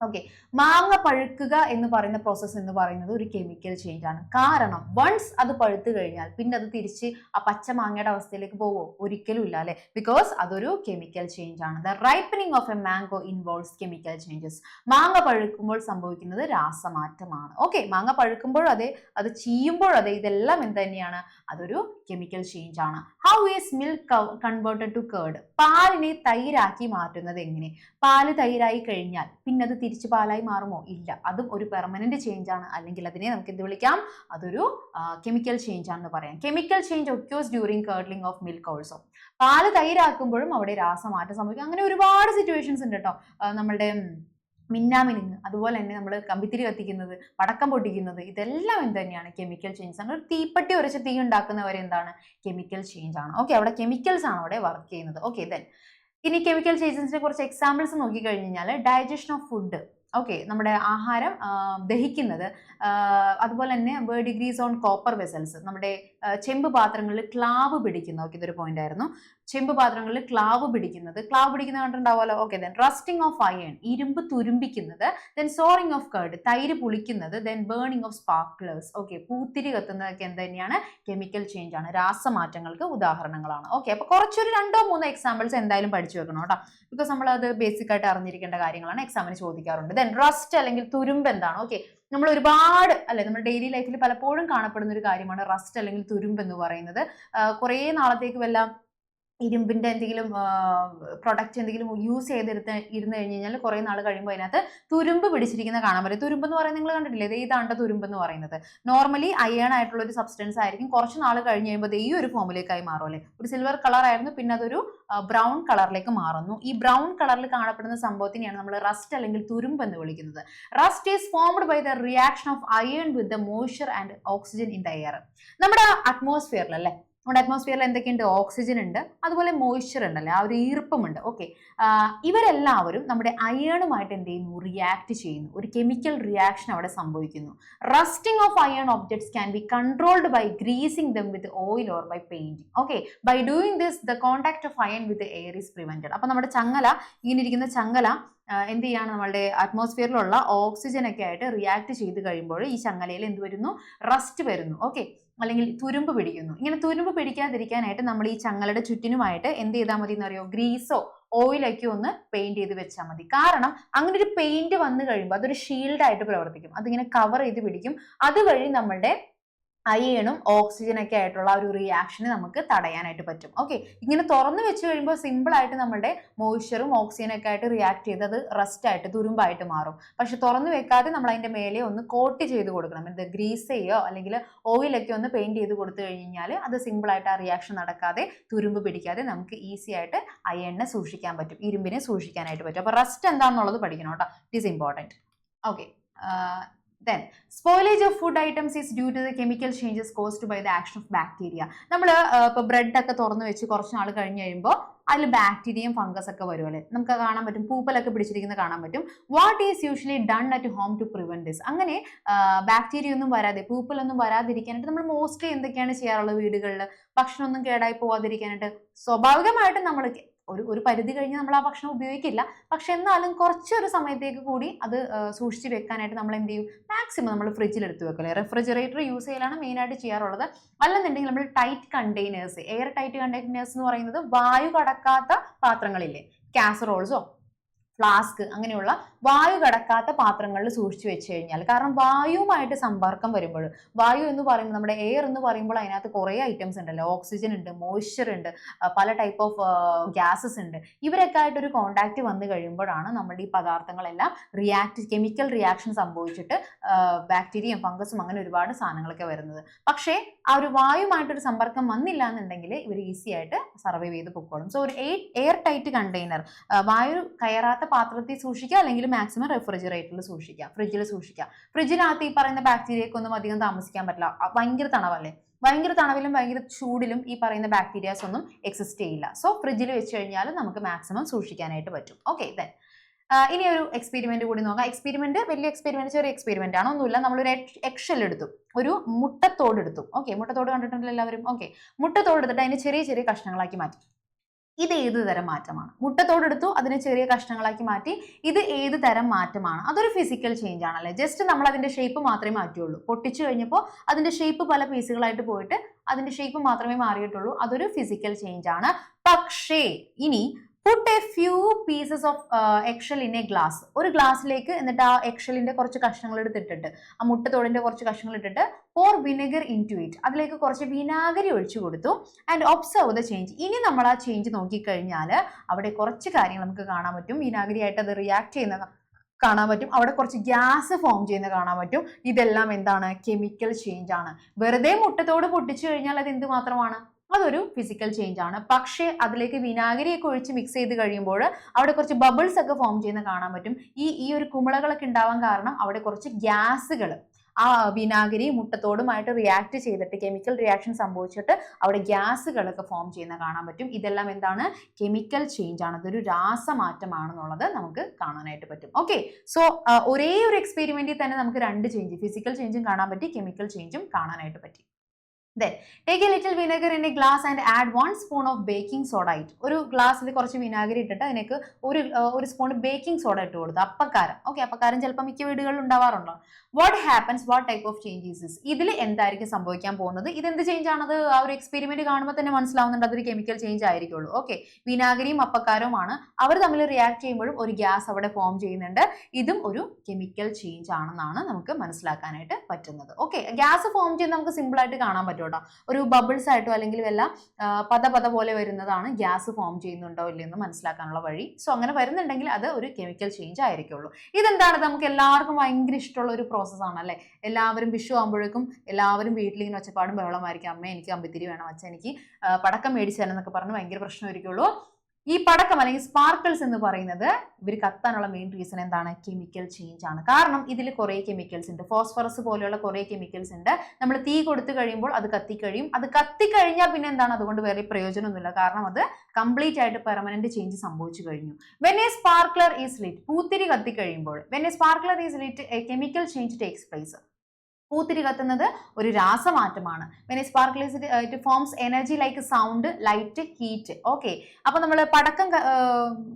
ഓക്കെ, മാങ്ങ പഴുക്കുക എന്ന് പറയുന്ന പ്രോസസ്സ് എന്ന് പറയുന്നത് ഒരു കെമിക്കൽ ചേഞ്ച് ആണ്. കാരണം വൺസ് അത് പഴുത്തു കഴിഞ്ഞാൽ പിന്നെ അത് തിരിച്ച് ആ പച്ച മാങ്ങയുടെ അവസ്ഥയിലേക്ക് പോവോ? ഒരിക്കലും ഇല്ല അല്ലെ, ബിക്കോസ് അതൊരു കെമിക്കൽ ചേഞ്ച് ആണ്. The ripening of A mango involves chemical changes. മാങ്ങ പഴുക്കുമ്പോൾ സംഭവിക്കുന്നത് രാസമാറ്റമാണ്. ഓക്കെ, മാങ്ങ പഴുക്കുമ്പോൾ അതെ, അത് ചീയുമ്പോൾ അതെ, ഇതെല്ലാം എന്ത് തന്നെയാണ്? അതൊരു കെമിക്കൽ ചേഞ്ച് ആണ്. How is milk converted to curd? പാലിനെ തൈരാക്കി മാറ്റുന്നത് എങ്ങനെ? പാല് തൈരായി കഴിഞ്ഞാൽ പിന്നെ അത് തിരിച്ച് പാലായി മാറുമോ? ഇല്ല, അതും ഒരു പെർമനന്റ് ചേഞ്ച് ആണ്. അല്ലെങ്കിൽ അതിനെ നമുക്ക് എന്ത് വിളിക്കാം? അതൊരു കെമിക്കൽ ചേഞ്ച് ആണെന്ന് പറയാം. Chemical change occurs during curdling of milk also. പാല് തൈരാക്കുമ്പോഴും അവിടെ രാസമാറ്റം സംഭവിക്കും. അങ്ങനെ ഒരുപാട് സിറ്റുവേഷൻസ് ഉണ്ട് കേട്ടോ. നമ്മളുടെ മിന്നാമിനുങ്ങ്, അതുപോലെ തന്നെ നമ്മൾ കമ്പിത്തിരി കത്തിക്കുന്നത്, പടക്കം പൊട്ടിക്കുന്നത്, ഇതെല്ലാം എന്ത് തന്നെയാണ്? കെമിക്കൽ ചേഞ്ച് ആണ്. ഒരു തീപ്പെട്ടി ഉരച്ച് തീ ഉണ്ടാക്കുന്നവരെ എന്താണ്? കെമിക്കൽ ചേഞ്ച് ആണ്. ഓക്കെ, അവിടെ കെമിക്കൽസ് ആണ് അവിടെ വർക്ക് ചെയ്യുന്നത്. ഓക്കെ, ദെൻ ഇനി കെമിക്കൽ ചേഞ്ചസിനെ കുറച്ച് എക്സാമ്പിൾസ് നോക്കി കഴിഞ്ഞാൽ ഡൈജഷൻ ഓഫ് ഫുഡ്. ഓക്കെ, നമ്മുടെ ആഹാരം ദഹിക്കുന്നത്. അതുപോലെ തന്നെ വേർഡിഗ്രീസ് ഓൺ കോപ്പർ വെസൽസ്, നമ്മുടെ ചെമ്പ് പാത്രങ്ങളിൽ ക്ലാവ് പിടിക്കുന്ന, ഓക്കെ ഇതൊരു പോയിന്റ് ആയിരുന്നു. ചെമ്പ് പാത്രങ്ങളിൽ ക്ലാവ് പിടിക്കുന്നത് കണ്ടിട്ടുണ്ടാവുമല്ലോ. Okay, then rusting of iron, ഇരുമ്പ് തുരുമ്പിക്കുന്നത്. ദെൻ സോറിംഗ് ഓഫ് കർഡ്, തൈര് പുളിക്കുന്നത്. Then burning of sparklers, okay പൂത്തിരി കത്തുന്നതൊക്കെ എന്ത് തന്നെയാണ്? കെമിക്കൽ ചേഞ്ച് ആണ്, രാസമാറ്റങ്ങൾക്ക് ഉദാഹരണങ്ങളാണ്. ഓക്കെ, അപ്പൊ കുറച്ചൊരു 2-3 എക്സാമ്പിൾസ് എന്തായാലും പഠിച്ചു വെക്കണം കേട്ടോ, ബിക്കോസ് നമ്മൾ അത് ബേസിക് ആയിട്ട് അറിഞ്ഞിരിക്കേണ്ട കാര്യങ്ങളാണ്, എക്സാമിന് ചോദിക്കാറുണ്ട്. ദെൻ റസ്റ്റ് അല്ലെങ്കിൽ തുരുമ്പ് എന്താണ്? ഓക്കെ, നമ്മൾ ഒരുപാട് അല്ലെ നമ്മുടെ ഡെയിലി ലൈഫിൽ പലപ്പോഴും കാണപ്പെടുന്ന ഒരു കാര്യമാണ് റസ്റ്റ് അല്ലെങ്കിൽ തുരുമ്പ് എന്ന് പറയുന്നത്. കുറേ നാളത്തേക്ക് വല്ല ഇരുമ്പിന്റെ എന്തെങ്കിലും പ്രൊഡക്റ്റ് എന്തെങ്കിലും യൂസ് ഇരുന്ന് കഴിഞ്ഞ് കഴിഞ്ഞാൽ കുറെ നാൾ കഴിയുമ്പോൾ അതിനകത്ത് തുരുമ്പ് പിടിച്ചിരിക്കുന്ന കാണാൻ പറ്റും. തുരുമ്പ് എന്ന് പറയുന്നത് നിങ്ങൾ കണ്ടിട്ടില്ലേ? ഇതാണ്ട തുരുമ്പ് എന്ന് പറയുന്നത്. നോർമലി അയൺ ആയിട്ടുള്ള ഒരു സബ്സ്റ്റൻസ് ആയിരിക്കും. കുറച്ച് നാൾ കഴിഞ്ഞ് കഴിയുമ്പോൾ ഈ ഒരു ഫോമിലേക്കായി മാറും അല്ലെ. ഒരു സിൽവർ കളർ ആയിരുന്നു, പിന്നെ അതൊരു ബ്രൗൺ കളറിലേക്ക് മാറുന്നു. ഈ ബ്രൗൺ കളറിൽ കാണപ്പെടുന്ന സംഭവത്തിനെയാണ് നമ്മൾ റസ്റ്റ് അല്ലെങ്കിൽ തുരുമ്പ് എന്ന് വിളിക്കുന്നത്. Rust is formed by the reaction of iron with the moisture and oxygen in the air. നമ്മുടെ അറ്റ്മോസ്ഫിയറിൽ അല്ലെ, നമ്മുടെ അറ്റ്മോസ്ഫിയറിൽ എന്തൊക്കെയുണ്ട്? ഓക്സിജൻ ഉണ്ട്, അതുപോലെ മോയ്സ്ചർ ഉണ്ടല്ലേ, ആ ഒരു ഈർപ്പമുണ്ട്. ഓക്കെ, ഇവരെല്ലാവരും നമ്മുടെ അയണുമായിട്ട് എന്ത് ചെയ്യുന്നു? റിയാക്ട് ചെയ്യുന്നു. ഒരു കെമിക്കൽ റിയാക്ഷൻ അവിടെ സംഭവിക്കുന്നു. Rusting of iron objects can be controlled by greasing them with oil or by painting. Okay, by doing this the contact of iron with air is prevented. അപ്പൊ നമ്മുടെ ചങ്ങല, ഇങ്ങനെ ഇരിക്കുന്ന ചങ്ങല എന്ത് ചെയ്യാണ്? നമ്മളുടെ അറ്റ്മോസ്ഫിയറിലുള്ള ഓക്സിജൻ ഒക്കെ ആയിട്ട് റിയാക്ട് ചെയ്ത് കഴിയുമ്പോൾ ഈ ചങ്ങലയിൽ എന്ത് വരുന്നു? റസ്റ്റ് വരുന്നു. ഓക്കെ, അല്ലെങ്കിൽ തുരുമ്പ് പിടിക്കുന്നു. ഇങ്ങനെ തുരുമ്പ് പിടിക്കാതിരിക്കാനായിട്ട് നമ്മൾ ഈ ചങ്ങലയുടെ ചുറ്റിനുമായിട്ട് എന്ത് ചെയ്താൽ മതി എന്നറിയോ? ഗ്രീസോ ഓയിലൊക്കെ ഒന്ന് പെയിന്റ് ചെയ്ത് വെച്ചാൽ മതി. കാരണം അങ്ങനെ ഒരു പെയിന്റ് വന്നു കഴിയുമ്പോൾ അതൊരു ഷീൽഡ് ആയിട്ട് പ്രവർത്തിക്കും. അതിങ്ങനെ കവർ ചെയ്ത് പിടിക്കും. അതുവഴി നമ്മളുടെ അയണും ഓക്സിജനൊക്കെ ആയിട്ടുള്ള ഒരു റിയാക്ഷനെ നമുക്ക് തടയാനായിട്ട് പറ്റും. ഓക്കെ, ഇങ്ങനെ തുറന്നു വെച്ച് കഴിയുമ്പോൾ സിമ്പിൾ ആയിട്ട് നമ്മുടെ മോയ്സ്ചറും ഓക്സിജനൊക്കെ ആയിട്ട് റിയാക്ട് ചെയ്ത് അത് റസ്റ്റ് ആയിട്ട് തുരുമ്പായിട്ട് മാറും. പക്ഷെ തുറന്നു വെക്കാതെ നമ്മൾ അതിന്റെ മേലെ ഒന്ന് കോട്ട് ചെയ്ത് കൊടുക്കണം. എന്ത് ഗ്രീസ് ചെയ്യോ അല്ലെങ്കിൽ ഓയിലൊക്കെ ഒന്ന് പെയിന്റ് ചെയ്ത് കൊടുത്തു കഴിഞ്ഞാൽ അത് സിമ്പിൾ ആയിട്ട് ആ റിയാക്ഷൻ നടക്കാതെ തുരുമ്പ് പിടിക്കാതെ നമുക്ക് ഈസി ആയിട്ട് അയണിനെ സൂക്ഷിക്കാൻ പറ്റും, ഇരുമ്പിനെ സൂക്ഷിക്കാനായിട്ട് പറ്റും. അപ്പൊ റസ്റ്റ് എന്താണെന്നുള്ളത് പഠിക്കണം കേട്ടോ, it is important. Okay, then spoilage of food items is due to the chemical changes caused by the action of bacteria. നമ്മൾ ഇപ്പോൾ ബ്രെഡ് ഒക്കെ തുറന്നു വെച്ച് കുറച്ച് നാൾ കഴിഞ്ഞ് കഴിയുമ്പോൾ അതിൽ ബാക്ടീരിയയും ഫംഗസ് ഒക്കെ വരും അല്ലെ, നമുക്ക് കാണാൻ പറ്റും. പൂപ്പലൊക്കെ പിടിച്ചിരിക്കുന്നത് കാണാൻ പറ്റും. What is usually done at home to prevent this? അങ്ങനെ ബാക്ടീരിയ ഒന്നും വരാതെ, പൂപ്പലൊന്നും വരാതിരിക്കാനായിട്ട് നമ്മൾ മോസ്റ്റ്ലി എന്തൊക്കെയാണ് ചെയ്യാറുള്ളത്? വീടുകളിൽ ഭക്ഷണമൊന്നും കേടായി പോവാതിരിക്കാനായിട്ട് സ്വാഭാവികമായിട്ടും നമ്മൾ ഒരു പരിധി കഴിഞ്ഞ് നമ്മൾ ആ ഭക്ഷണം ഉപയോഗിക്കില്ല. പക്ഷെ എന്നാലും കുറച്ചൊരു സമയത്തേക്ക് കൂടി അത് സൂക്ഷിച്ച് വെക്കാനായിട്ട് നമ്മൾ എന്ത് ചെയ്യും? മാക്സിമം നമ്മൾ ഫ്രിഡ്ജിൽ എടുത്ത് വെക്കല്ലേ. റെഫ്രിജറേറ്റർ യൂസ് ചെയ്യലാണ് മെയിനായിട്ട് ചെയ്യാറുള്ളത്. അല്ലെന്നുണ്ടെങ്കിൽ നമ്മൾ tight containers, air tight containers എന്ന് പറയുന്നത് വായു കടക്കാത്ത പാത്രങ്ങളില്ലേ, കാസറോൾസോ ഫ്ലാസ്ക് അങ്ങനെയുള്ള വായു കടക്കാത്ത പാത്രങ്ങളിൽ സൂക്ഷിച്ചു വെച്ച് കഴിഞ്ഞാൽ, കാരണം വായുവുമായിട്ട് സമ്പർക്കം വരുമ്പോൾ, വായു എന്ന് പറയുമ്പോൾ നമ്മുടെ എയർ എന്ന് പറയുമ്പോൾ അതിനകത്ത് കുറേ ഐറ്റംസ് ഉണ്ടല്ലോ, ഓക്സിജൻ ഉണ്ട്, മോയ്സ്ചർ ഉണ്ട്, പല ടൈപ്പ് ഓഫ് ഗ്യാസസ് ഉണ്ട്. ഇവരൊക്കെ ആയിട്ടൊരു കോണ്ടാക്ട് വന്നു കഴിയുമ്പോഴാണ് നമ്മുടെ ഈ പദാർത്ഥങ്ങളെല്ലാം കെമിക്കൽ റിയാക്ഷൻ സംഭവിച്ചിട്ട് ബാക്ടീരിയയും ഫംഗസും അങ്ങനെ ഒരുപാട് സാധനങ്ങളൊക്കെ വരുന്നത്. പക്ഷേ ആ ഒരു വായുമായിട്ടൊരു സമ്പർക്കം വന്നില്ല എന്നുണ്ടെങ്കിൽ ഇവർ ഈസി ആയിട്ട് സർവൈവ് ചെയ്ത് പൊക്കോളും. സോ ഒരു എയർ ടൈറ്റ് കണ്ടെയ്നർ, വായു കയറാത്ത പാത്രത്തിൽ സൂക്ഷിക്കുക, അല്ലെങ്കിൽ മാക്സിമം റെഫ്രിജറേറ്ററിൽ സൂക്ഷിക്കുക, ഫ്രിഡ്ജിൽ സൂക്ഷിക്കുക. ഫ്രിഡ്ജിനകത്ത് ഈ പറയുന്ന ബാക്ടീരിയക്കൊന്നും അധികം താമസിക്കാൻ പറ്റില്ല. ഭയങ്കര തണവല്ലേ, ഭയങ്കര തണവിലും ഭയങ്കര ചൂടിലും ഈ പറയുന്ന ബാക്ടീരിയാസ് ഒന്നും എക്സിസ്റ്റ് ചെയ്യില്ല. സോ ഫ്രിഡ്ജിൽ വെച്ച് കഴിഞ്ഞാൽ നമുക്ക് മാക്സിമം സൂക്ഷിക്കാനായിട്ട് പറ്റും. ഓക്കെ, ദെൻ ഇനി ഒരു എക്സ്പെരിമെന്റ് കൂടി നോക്കാം. എക്സ്പെരിമെന്റ് വലിയ എക്സ്പെരിമെന്റ്, ചെറിയ എക്സ്പെരിമെന്റ് ആണ്, ഒന്നുമില്ല. നമ്മളൊരു എക്സെൽ എടുത്തു, ഒരു മുട്ടത്തോട് എടുത്തു. ഓക്കെ, മുട്ടത്തോട് കണ്ടിട്ടുണ്ടല്ലോ എല്ലാവരും. ഓക്കെ, മുട്ടത്തോട് എടുത്തിട്ട് അതിനെ ചെറിയ ചെറിയ കഷ്ണങ്ങളാക്കി മാറ്റി. ഇത് ഏത് തരം മാറ്റമാണ്? മുട്ടത്തോട് എടുത്തു, അതിനെ ചെറിയ കഷ്ണങ്ങളാക്കി മാറ്റി. ഇത് ഏത് തരം മാറ്റമാണ്? അതൊരു ഫിസിക്കൽ ചേഞ്ച് ആണല്ലേ. ജസ്റ്റ് നമ്മൾ അതിന്റെ ഷേപ്പ് മാത്രമേ മാറ്റിയുള്ളൂ. പൊട്ടിച്ചു കഴിഞ്ഞപ്പോൾ അതിന്റെ ഷേപ്പ് പല പീസുകളായിട്ട് പോയിട്ട് അതിന്റെ ഷേപ്പ് മാത്രമേ മാറിയിട്ടുള്ളൂ. അതൊരു ഫിസിക്കൽ ചേഞ്ച് ആണ്. പക്ഷേ ഇനി put a few pieces of eggshell in a glass. ഒരു ഗ്ലാസ്സിലേക്ക് എന്നിട്ട് ആ എഗ്ഷെല്ലിന്റെ കുറച്ച് കഷ്ണങ്ങൾ എടുത്തിട്ടിട്ട്, ആ മുട്ടത്തോടിന്റെ കുറച്ച് കഷ്ണങ്ങൾ ഇട്ടിട്ട് pour vinegar into it. അതിലേക്ക് കുറച്ച് വിനാഗിരി ഒഴിച്ചു കൊടുത്തു. And observe the change. ഇനി നമ്മൾ ആ ചേഞ്ച് നോക്കിക്കഴിഞ്ഞാൽ അവിടെ കുറച്ച് കാര്യങ്ങൾ നമുക്ക് കാണാൻ പറ്റും. വിനാഗിരി ആയിട്ട് അത് റിയാക്ട് ചെയ്യുന്ന കാണാൻ പറ്റും. അവിടെ കുറച്ച് ഗ്യാസ് ഫോം ചെയ്യുന്ന കാണാൻ പറ്റും. ഇതെല്ലാം എന്താണ്? കെമിക്കൽ ചേഞ്ച് ആണ്. വെറുതെ മുട്ടത്തോട് പൊട്ടിച്ചു കഴിഞ്ഞാൽ അത് എന്ത് മാത്രമാണ്? അതൊരു ഫിസിക്കൽ ചേഞ്ച് ആണ്. പക്ഷേ അതിലേക്ക് വിനാഗിരിയൊക്കെ ഒഴിച്ച് മിക്സ് ചെയ്ത് കഴിയുമ്പോൾ അവിടെ കുറച്ച് ബബിൾസ് ഒക്കെ ഫോം ചെയ്യുന്ന കാണാൻ പറ്റും. ഈ ഒരു കുമിളകളൊക്കെ ഉണ്ടാവാൻ കാരണം അവിടെ കുറച്ച് ഗ്യാസുകൾ, ആ വിനാഗിരി മുട്ടത്തോടുമായിട്ട് റിയാക്ട് ചെയ്തിട്ട് കെമിക്കൽ റിയാക്ഷൻ സംഭവിച്ചിട്ട് അവിടെ ഗ്യാസുകളൊക്കെ ഫോം ചെയ്യുന്ന കാണാൻ പറ്റും. ഇതെല്ലാം എന്താണ്? കെമിക്കൽ ചേഞ്ച് ആണ്. ഇതൊരു രാസമാറ്റമാണെന്നുള്ളത് നമുക്ക് കാണാനായിട്ട് പറ്റും. ഓക്കെ, സോ ഒരേ ഒരു എക്സ്പെരിമെന്റിൽ തന്നെ നമുക്ക് രണ്ട് ചേഞ്ച്, ഫിസിക്കൽ ചേഞ്ചും കാണാൻ പറ്റി, കെമിക്കൽ ചേഞ്ചും കാണാനായിട്ട് പറ്റി. Then take a little vinegar in a glass and add 1 spoon of baking soda it. ഒരു ഗ്ലാസ്സിൽ കുറച്ച് വിനാഗിരി ഇട്ടിട്ട് അതിലേക്ക് ഒരു സ്പൂൺ ബേക്കിംഗ് സോഡ ഇട്ട് കൊടുത്തു. അപ്പക്കാരം. ഓക്കെ, അപ്പക്കാരം ചിലപ്പോൾ മിക്ക വീടുകളിൽ ഉണ്ടാവാറുണ്ടോ? What happens, what type of changes is? ഇതിൽ എന്തായിരിക്കും സംഭവിക്കാൻ പോകുന്നത്? ഇതെന്ത് ചേഞ്ച് ആണത്? ആ ഒരു എക്സ്പെരിമെന്റ് കാണുമ്പോൾ തന്നെ മനസ്സിലാവുന്നുണ്ട് അതൊരു കെമിക്കൽ ചേഞ്ച് ആയിരിക്കുള്ളൂ. ഓക്കെ, വിനാഗിരിയും അപ്പക്കാരവുമാണ്, അവർ തമ്മിൽ റിയാക്ട് ചെയ്യുമ്പോഴും ഒരു ഗ്യാസ് അവിടെ ഫോം ചെയ്യുന്നുണ്ട്. ഇതും ഒരു കെമിക്കൽ ചേഞ്ച് ആണെന്നാണ് നമുക്ക് മനസ്സിലാക്കാനായിട്ട് പറ്റുന്നത്. ഓക്കെ, ഗ്യാസ് ഫോം ചെയ്ത് നമുക്ക് സിമ്പിൾ ആയിട്ട് കാണാൻ പറ്റും. ഒരു ബബിൾസ് ആയിട്ടോ അല്ലെങ്കിൽ വല്ല പത പോലെ വരുന്നതാണ് ഗ്യാസ് ഫോം ചെയ്യുന്നുണ്ടോ ഇല്ലെന്ന് മനസ്സിലാക്കാനുള്ള വഴി. സോ അങ്ങനെ വരുന്നുണ്ടെങ്കിൽ അത് ഒരു കെമിക്കൽ ചേഞ്ച് ആയിരിക്കുള്ളൂ. ഇതെന്താണ്? നമുക്ക് എല്ലാവർക്കും ഭയങ്കര ഇഷ്ടമുള്ള ഒരു പ്രോസസ് ആണ് അല്ലെ. എല്ലാവരും വിഷു ആകുമ്പോഴേക്കും എല്ലാവരും വീട്ടിലിങ്ങനെ ഒച്ചപ്പാടും ബഹളമായിരിക്കും. അമ്മ എനിക്ക് അമ്പിത്തിരി വേണം, അച്ഛൻ എനിക്ക് പടക്കം മേടിച്ചു തരാം എന്നൊക്കെ പറഞ്ഞ് ഭയങ്കര പ്രശ്നമായിരിക്കുള്ളൂ. ഈ പടക്കം അല്ലെങ്കിൽ സ്പാർക്കിൾസ് എന്ന് പറയുന്നത് ഇവർ കത്താനുള്ള മെയിൻ റീസൺ എന്താണ്? കെമിക്കൽ ചേഞ്ച് ആണ്. കാരണം ഇതിൽ കുറെ കെമിക്കൽസ് ഉണ്ട്, ഫോസ്ഫറസ് പോലെയുള്ള കുറെ കെമിക്കൽസ് ഉണ്ട്. നമ്മൾ തീ കൊടുത്തു കഴിയുമ്പോൾ അത് കത്തിക്കഴിയും. അത് കത്തിക്കഴിഞ്ഞാൽ പിന്നെ എന്താണ്? അതുകൊണ്ട് വേറെ പ്രയോജനമൊന്നുമില്ല. കാരണം അത് കംപ്ലീറ്റ് ആയിട്ട് പെർമനന്റ് ചേഞ്ച് സംഭവിച്ചു കഴിഞ്ഞു. When a sparkler is lit, പൂത്തിരി കത്തിക്കഴിയുമ്പോൾ, when a sparkler is lit a chemical change takes place. പൂത്തിരി കത്തുന്നത് ഒരു രാസമാറ്റമാണ്. When a sparkle it forms energy like sound, light, heat. Okay, അപ്പൊ നമ്മൾ പടക്കം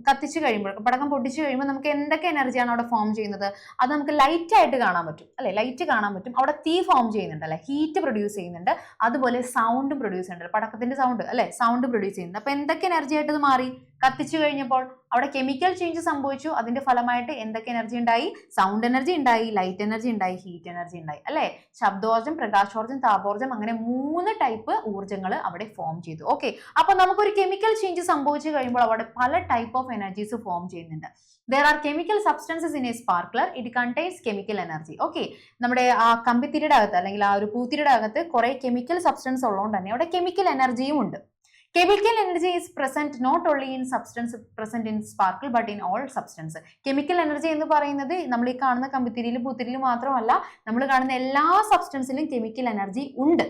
കത്തിച്ചു കഴിയുമ്പോൾ, പടക്കം പൊട്ടിച്ചു കഴിയുമ്പോൾ നമുക്ക് എന്തൊക്കെ എനർജിയാണ് അവിടെ ഫോം ചെയ്യുന്നത്? അത് നമുക്ക് ലൈറ്റ് ആയിട്ട് കാണാൻ പറ്റും അല്ലെ, ലൈറ്റ് കാണാൻ പറ്റും. അവിടെ തീ ഫോം ചെയ്യുന്നുണ്ട് അല്ലെ, ഹീറ്റ് പ്രൊഡ്യൂസ് ചെയ്യുന്നുണ്ട്, അതുപോലെ സൗണ്ടും പ്രൊഡ്യൂസ് ചെയ്യുന്നുണ്ട്, പടക്കത്തിന്റെ സൗണ്ട് അല്ലെ, സൗണ്ട് പ്രൊഡ്യൂസ് ചെയ്യുന്നുണ്ട്. അപ്പൊ എന്തൊക്കെ എനർജി ആയിട്ട് ഇത് മാറി? കത്തിച്ചു കഴിഞ്ഞപ്പോൾ അവിടെ കെമിക്കൽ ചേഞ്ച് സംഭവിച്ചു. അതിന്റെ ഫലമായിട്ട് എന്തൊക്കെ എനർജി ഉണ്ടായി? സൗണ്ട് എനർജി ഉണ്ടായി, ലൈറ്റ് എനർജി ഉണ്ടായി, ഹീറ്റ് എനർജി ഉണ്ടായി അല്ലെ. ശബ്ദോർജം, പ്രകാശോർജം, താപോർജം, അങ്ങനെ 3 ടൈപ്പ് ഊർജ്ജങ്ങൾ അവിടെ ഫോം ചെയ്തു. ഓക്കെ, അപ്പൊ നമുക്കൊരു കെമിക്കൽ ചേഞ്ച് സംഭവിച്ചു കഴിയുമ്പോൾ അവിടെ പല ടൈപ്പ് ഓഫ് എനർജീസ് ഫോം ചെയ്യുന്നുണ്ട്. There are chemical substances in a sparkler. It contains chemical energy. Okay, നമ്മുടെ ആ കമ്പിത്തിരിയുടെ അകത്ത് അല്ലെങ്കിൽ ആ ഒരു പൂത്തിരിയുടെ അകത്ത് കുറെ കെമിക്കൽ സബ്സ്റ്റൻസ് ഉള്ളതുകൊണ്ട് തന്നെ അവിടെ കെമിക്കൽ എനർജിയും ഉണ്ട്. Chemical energy is present not only in substance present in sparkle but in all substance. Chemical energy എന്ന് പറയുന്നത് നമ്മൾ ഈ കാണുന്ന കമ്പിത്തിരിയിലും പൂത്തിരിയിലും മാത്രമല്ല, നമ്മൾ കാണുന്ന എല്ലാ സബ്സ്റ്റൻസിലും കെമിക്കൽ എനർജി ഉണ്ട്.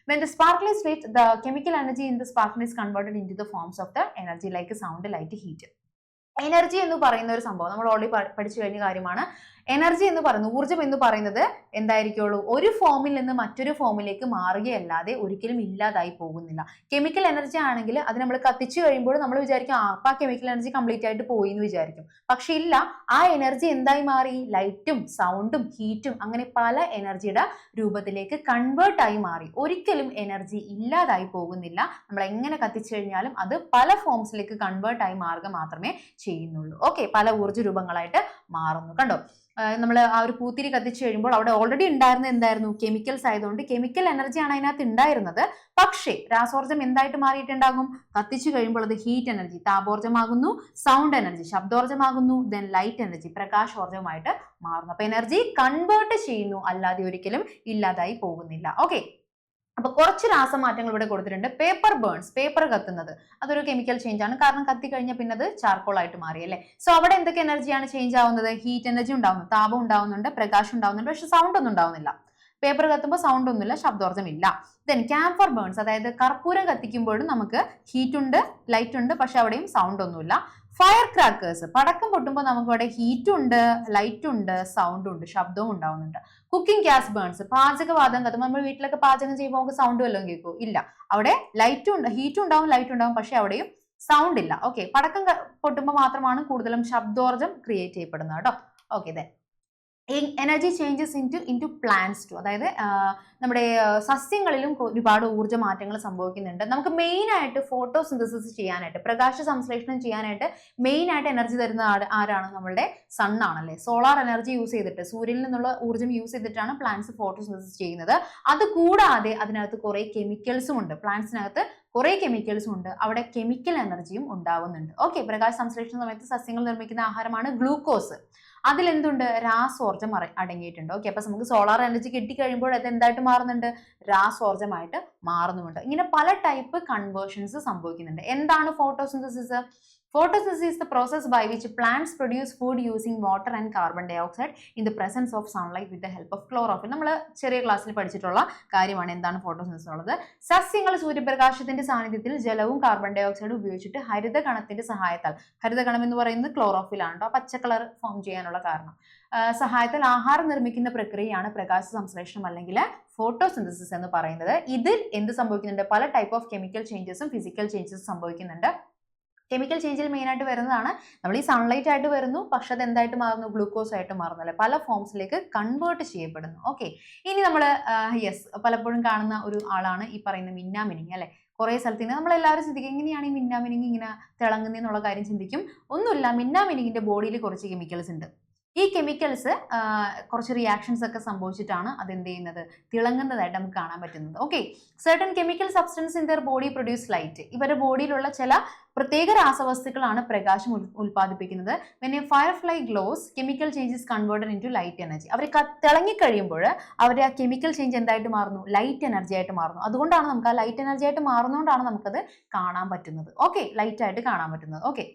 When the sparkle is lit, the chemical energy in the sparkle is converted into the forms of the energy like sound, light, heat. Energy എന്ന് പറയുന്ന ഒരു സംഭവം നമ്മൾ ഓൾറെഡി പഠിച്ചു കഴിഞ്ഞ കാര്യമാണ്. എനർജി എന്ന് പറയുന്നത്, ഊർജ്ജം എന്ന് പറയുന്നത് എന്തായിരിക്കുള്ളൂ? ഒരു ഫോമിൽ നിന്ന് മറ്റൊരു ഫോമിലേക്ക് മാറുകയല്ലാതെ ഒരിക്കലും ഇല്ലാതായി പോകുന്നില്ല. കെമിക്കൽ എനർജി ആണെങ്കിൽ അത് നമ്മൾ കത്തിച്ചു കഴിയുമ്പോൾ നമ്മൾ വിചാരിക്കും ആ കെമിക്കൽ എനർജി കംപ്ലീറ്റ് ആയിട്ട് പോയി എന്ന് വിചാരിക്കും. പക്ഷെ ഇല്ല, ആ എനർജി എന്തായി മാറി? ലൈറ്റും സൗണ്ടും ഹീറ്റും അങ്ങനെ പല എനർജിയുടെ രൂപത്തിലേക്ക് കൺവേർട്ട് ആയി മാറി. ഒരിക്കലും എനർജി ഇല്ലാതായി പോകുന്നില്ല. നമ്മൾ എങ്ങനെ കത്തിച്ചു കഴിഞ്ഞാലും അത് പല ഫോംസിലേക്ക് കൺവേർട്ട് ആയി മാറുക മാത്രമേ ചെയ്യുന്നുള്ളൂ. ഓക്കെ, പല ഊർജ്ജ രൂപങ്ങളായിട്ട് മാറുന്നു. കണ്ടോ, നമ്മൾ ആ ഒരു പൂത്തിരി കത്തിച്ചു കഴിയുമ്പോൾ അവിടെ ഓൾറെഡി ഉണ്ടായിരുന്ന എന്തായിരുന്നു? കെമിക്കൽസ് ആയതുകൊണ്ട് കെമിക്കൽ എനർജിയാണ് അതിനകത്ത് ഉണ്ടായിരുന്നത്. പക്ഷേ രാസോർജം എന്തായിട്ട് മാറിയിട്ടുണ്ടാകും? കത്തിച്ചു കഴിയുമ്പോൾ അത് ഹീറ്റ് എനർജി, താപോർജ്ജമാകുന്നു, സൗണ്ട് എനർജി, ശബ്ദോർജ്ജമാകുന്നു, ദെൻ ലൈറ്റ് എനർജി, പ്രകാശോർജ്ജമായിട്ട് മാറുന്നു. അപ്പൊ എനർജി കൺവേർട്ട് ചെയ്യുന്നു, അല്ലാതെ ഒരിക്കലും ഇല്ലാതായി പോകുന്നില്ല. ഓക്കെ, അപ്പൊ കുറച്ച് രാസമാറ്റങ്ങൾ ഇവിടെ കൊടുത്തിട്ടുണ്ട്. പേപ്പർ ബേൺസ്, പേപ്പർ കത്തുന്നത് അതൊരു കെമിക്കൽ ചേഞ്ച് ആണ്. കാരണം കത്തി കഴിഞ്ഞാൽ പിന്നെ അത് ചാർക്കോൾ ആയിട്ട് മാറി അല്ലേ. സോ അവിടെ എന്തൊക്കെ എനർജിയാണ് ചേഞ്ച് ആവുന്നത്? ഹീറ്റ് എനർജി ഉണ്ടാവുന്നു, താപം ഉണ്ടാവുന്നുണ്ട്, പ്രകാശം ഉണ്ടാവുന്നുണ്ട്, പക്ഷെ സൗണ്ട് ഒന്നും ഉണ്ടാവുന്നില്ല. പേപ്പർ കത്തുമ്പോൾ സൗണ്ട് ഒന്നുമില്ല, ശബ്ദോർജ്ജം ഇല്ല. ദെൻ ക്യാംഫർ ബേൺസ്, അതായത് കർപ്പൂരം കത്തിക്കുമ്പോഴും നമുക്ക് ഹീറ്റ് ഉണ്ട്, ലൈറ്റ് ഉണ്ട്, പക്ഷെ അവിടെയും സൗണ്ട് ഒന്നുമില്ല. ഫയർ ക്രാക്കേഴ്സ്, പടക്കം പൊട്ടുമ്പോൾ നമുക്ക് അവിടെ ഹീറ്റും ഉണ്ട്, ലൈറ്റും ഉണ്ട്, സൗണ്ടും ഉണ്ട്, ശബ്ദവും ഉണ്ടാവുന്നുണ്ട്. കുക്കിംഗ് ഗ്യാസ് ബേൺസ്, പാചകവാതകം കത്തുമ്പോൾ നമ്മൾ വീട്ടിലൊക്കെ പാചകം ചെയ്യുമ്പോൾ നമുക്ക് സൗണ്ട് വല്ലതും കേൾക്കുമോ? ഇല്ല, അവിടെ ലൈറ്റും ഉണ്ട്, ഹീറ്റും ഉണ്ടാവും, ലൈറ്റും ഉണ്ടാവും, പക്ഷെ അവിടെയും സൗണ്ട് ഇല്ല. ഓക്കെ, പടക്കം പൊട്ടുമ്പോൾ മാത്രമാണ് കൂടുതലും ശബ്ദോർജ്ജം ക്രിയേറ്റ് ചെയ്യപ്പെടുന്നത് കേട്ടോ. Okay, then energy changes into plants too, അതായത് നമ്മുടെ സസ്യങ്ങളിലും ഒരുപാട് ഊർജ്ജ മാറ്റങ്ങൾ സംഭവിക്കുന്നുണ്ട്. നമുക്ക് മെയിൻ ആയിട്ട് ഫോട്ടോസിന്തസിസ് ചെയ്യാനായിട്ട്, പ്രകാശ സംശ്ലേഷണം ചെയ്യാനായിട്ട് മെയിൻ ആയിട്ട് എനർജി തരുന്ന ആരാണ്? നമ്മളുടെ സൺ ആണല്ലേ. സോളാർ എനർജി യൂസ് ചെയ്തിട്ട്, സൂര്യനിൽ നിന്നുള്ള ഊർജ്ജം യൂസ് ചെയ്തിട്ടാണ് പ്ലാന്റ്സ് ഫോട്ടോസിന്തസിസ് ചെയ്യുന്നത്. അത് കൂടാതെ അതിനകത്ത് കുറെ കെമിക്കൽസും ഉണ്ട്, പ്ലാന്റ്സിനകത്ത് കുറെ കെമിക്കൽസും ഉണ്ട്, അവിടെ കെമിക്കൽ എനർജിയും ഉണ്ടാവുന്നുണ്ട്. ഓക്കെ, പ്രകാശ സംശ്ലേഷണ സമയത്ത് സസ്യങ്ങൾ നിർമ്മിക്കുന്ന ആഹാരമാണ് ഗ്ലൂക്കോസ്. അതിലെന്തുണ്ട്? രാസോർജ്ജം അടങ്ങിയിട്ടുണ്ട്. ഓക്കെ, അപ്പൊ നമുക്ക് സോളാർ എനർജി കിട്ടിക്കഴിയുമ്പോൾ അത് എന്തായിട്ട് മാറുന്നുണ്ട്? രാസോർജ്ജമായിട്ട് മാറുന്നുമുണ്ട്. ഇങ്ങനെ പല ടൈപ്പ് കൺവേർഷൻസ് സംഭവിക്കുന്നുണ്ട്. എന്താണ് photosynthesis? Photosynthesis is the process by which plants produce food using water and carbon dioxide in the presence of sunlight with the help of chlorophyll. നമ്മൾ ചെറിയ ക്ലാസ്സിൽ പഠിച്ചിട്ടുള്ള കാര്യമാണ് എന്താണ് ഫോട്ടോസിന്തസിസ് ഉള്ളത്. സസ്യങ്ങൾ സൂര്യപ്രകാശത്തിന്റെ സാന്നിധ്യത്തിൽ ജലവും കാർബൺ ഡൈ ഓക്സൈഡും ഉപയോഗിച്ചിട്ട് ഹരിതകണത്തിന്റെ സഹായത്താൽ, ഹരിതകണം എന്ന് പറയുന്നത് ക്ലോറോഫിൽ ആണ് കേട്ടോ, പച്ച കളർ ഫോം ചെയ്യാനുള്ള കാരണം, സഹായത്താൽ ആഹാരം നിർമ്മിക്കുന്ന പ്രക്രിയയാണ് പ്രകാശ സംശ്ലേഷണം അല്ലെങ്കിൽ ഫോട്ടോസിന്തസിസ് എന്ന് പറയുന്നത്. ഇതിൽ എന്ത് സംഭവിക്കുന്നുണ്ട്? പല ടൈപ്പ് ഓഫ് കെമിക്കൽ ചേഞ്ചസും ഫിസിക്കൽ ചേഞ്ചസും സംഭവിക്കുന്നുണ്ട്. കെമിക്കൽ ചേഞ്ചിൽ മെയിൻ ആയിട്ട് വരുന്നതാണ് നമ്മൾ ഈ സൺലൈറ്റ് ആയിട്ട് വരുന്നു, പക്ഷെ അത് എന്തായിട്ട് മാറുന്നു? ഗ്ലൂക്കോസ് ആയിട്ട് മാറുന്നു, അല്ലെ, പല ഫോംസിലേക്ക് കൺവേർട്ട് ചെയ്യപ്പെടുന്നു. ഓക്കെ, ഇനി നമ്മൾ പലപ്പോഴും കാണുന്ന ഒരു ആളാണ് ഈ പറയുന്ന മിന്നാമിനിങ്, അല്ലെ. കുറേ സ്ഥലത്ത് നമ്മൾ എല്ലാവരും ചിന്തിക്കും എങ്ങനെയാണ് ഈ മിന്നാമിനിങ് ഇങ്ങനെ തിളങ്ങുന്നതെന്നുള്ള കാര്യം ചിന്തിക്കും. ഒന്നുമില്ല, മിന്നാമിനിങ്ങിന്റെ ബോഡിയിൽ കുറച്ച് കെമിക്കൽസ് ഉണ്ട്. ഈ കെമിക്കൽസ് കുറച്ച് റിയാക്ഷൻസ് ഒക്കെ സംഭവിച്ചിട്ടാണ് അത് എന്ത് ചെയ്യുന്നത്? തിളങ്ങുന്നതായിട്ട് നമുക്ക് കാണാൻ പറ്റുന്നത്. Okay, certain chemical substance in their body produce light. ഇവരുടെ ബോഡിയിലുള്ള ചില പ്രത്യേക രാസവസ്തുക്കളാണ് പ്രകാശം ഉൽപ്പാദിപ്പിക്കുന്നത്. When a firefly glows, chemical change is converted into light energy. അവർ തിളങ്ങിക്കഴിയുമ്പോൾ അവർ ആ കെമിക്കൽ ചേഞ്ച് എന്തായിട്ട് മാറുന്നു? ലൈറ്റ് എനർജി ആയിട്ട് മാറുന്നു. അതുകൊണ്ടാണ് നമുക്ക് ആ ലൈറ്റ് എനർജി ആയിട്ട് മാറുന്നതുകൊണ്ടാണ് നമുക്കത് കാണാൻ പറ്റുന്നത്. ഓക്കെ, ലൈറ്റ് ആയിട്ട് കാണാൻ പറ്റുന്നത്. ഓക്കെ,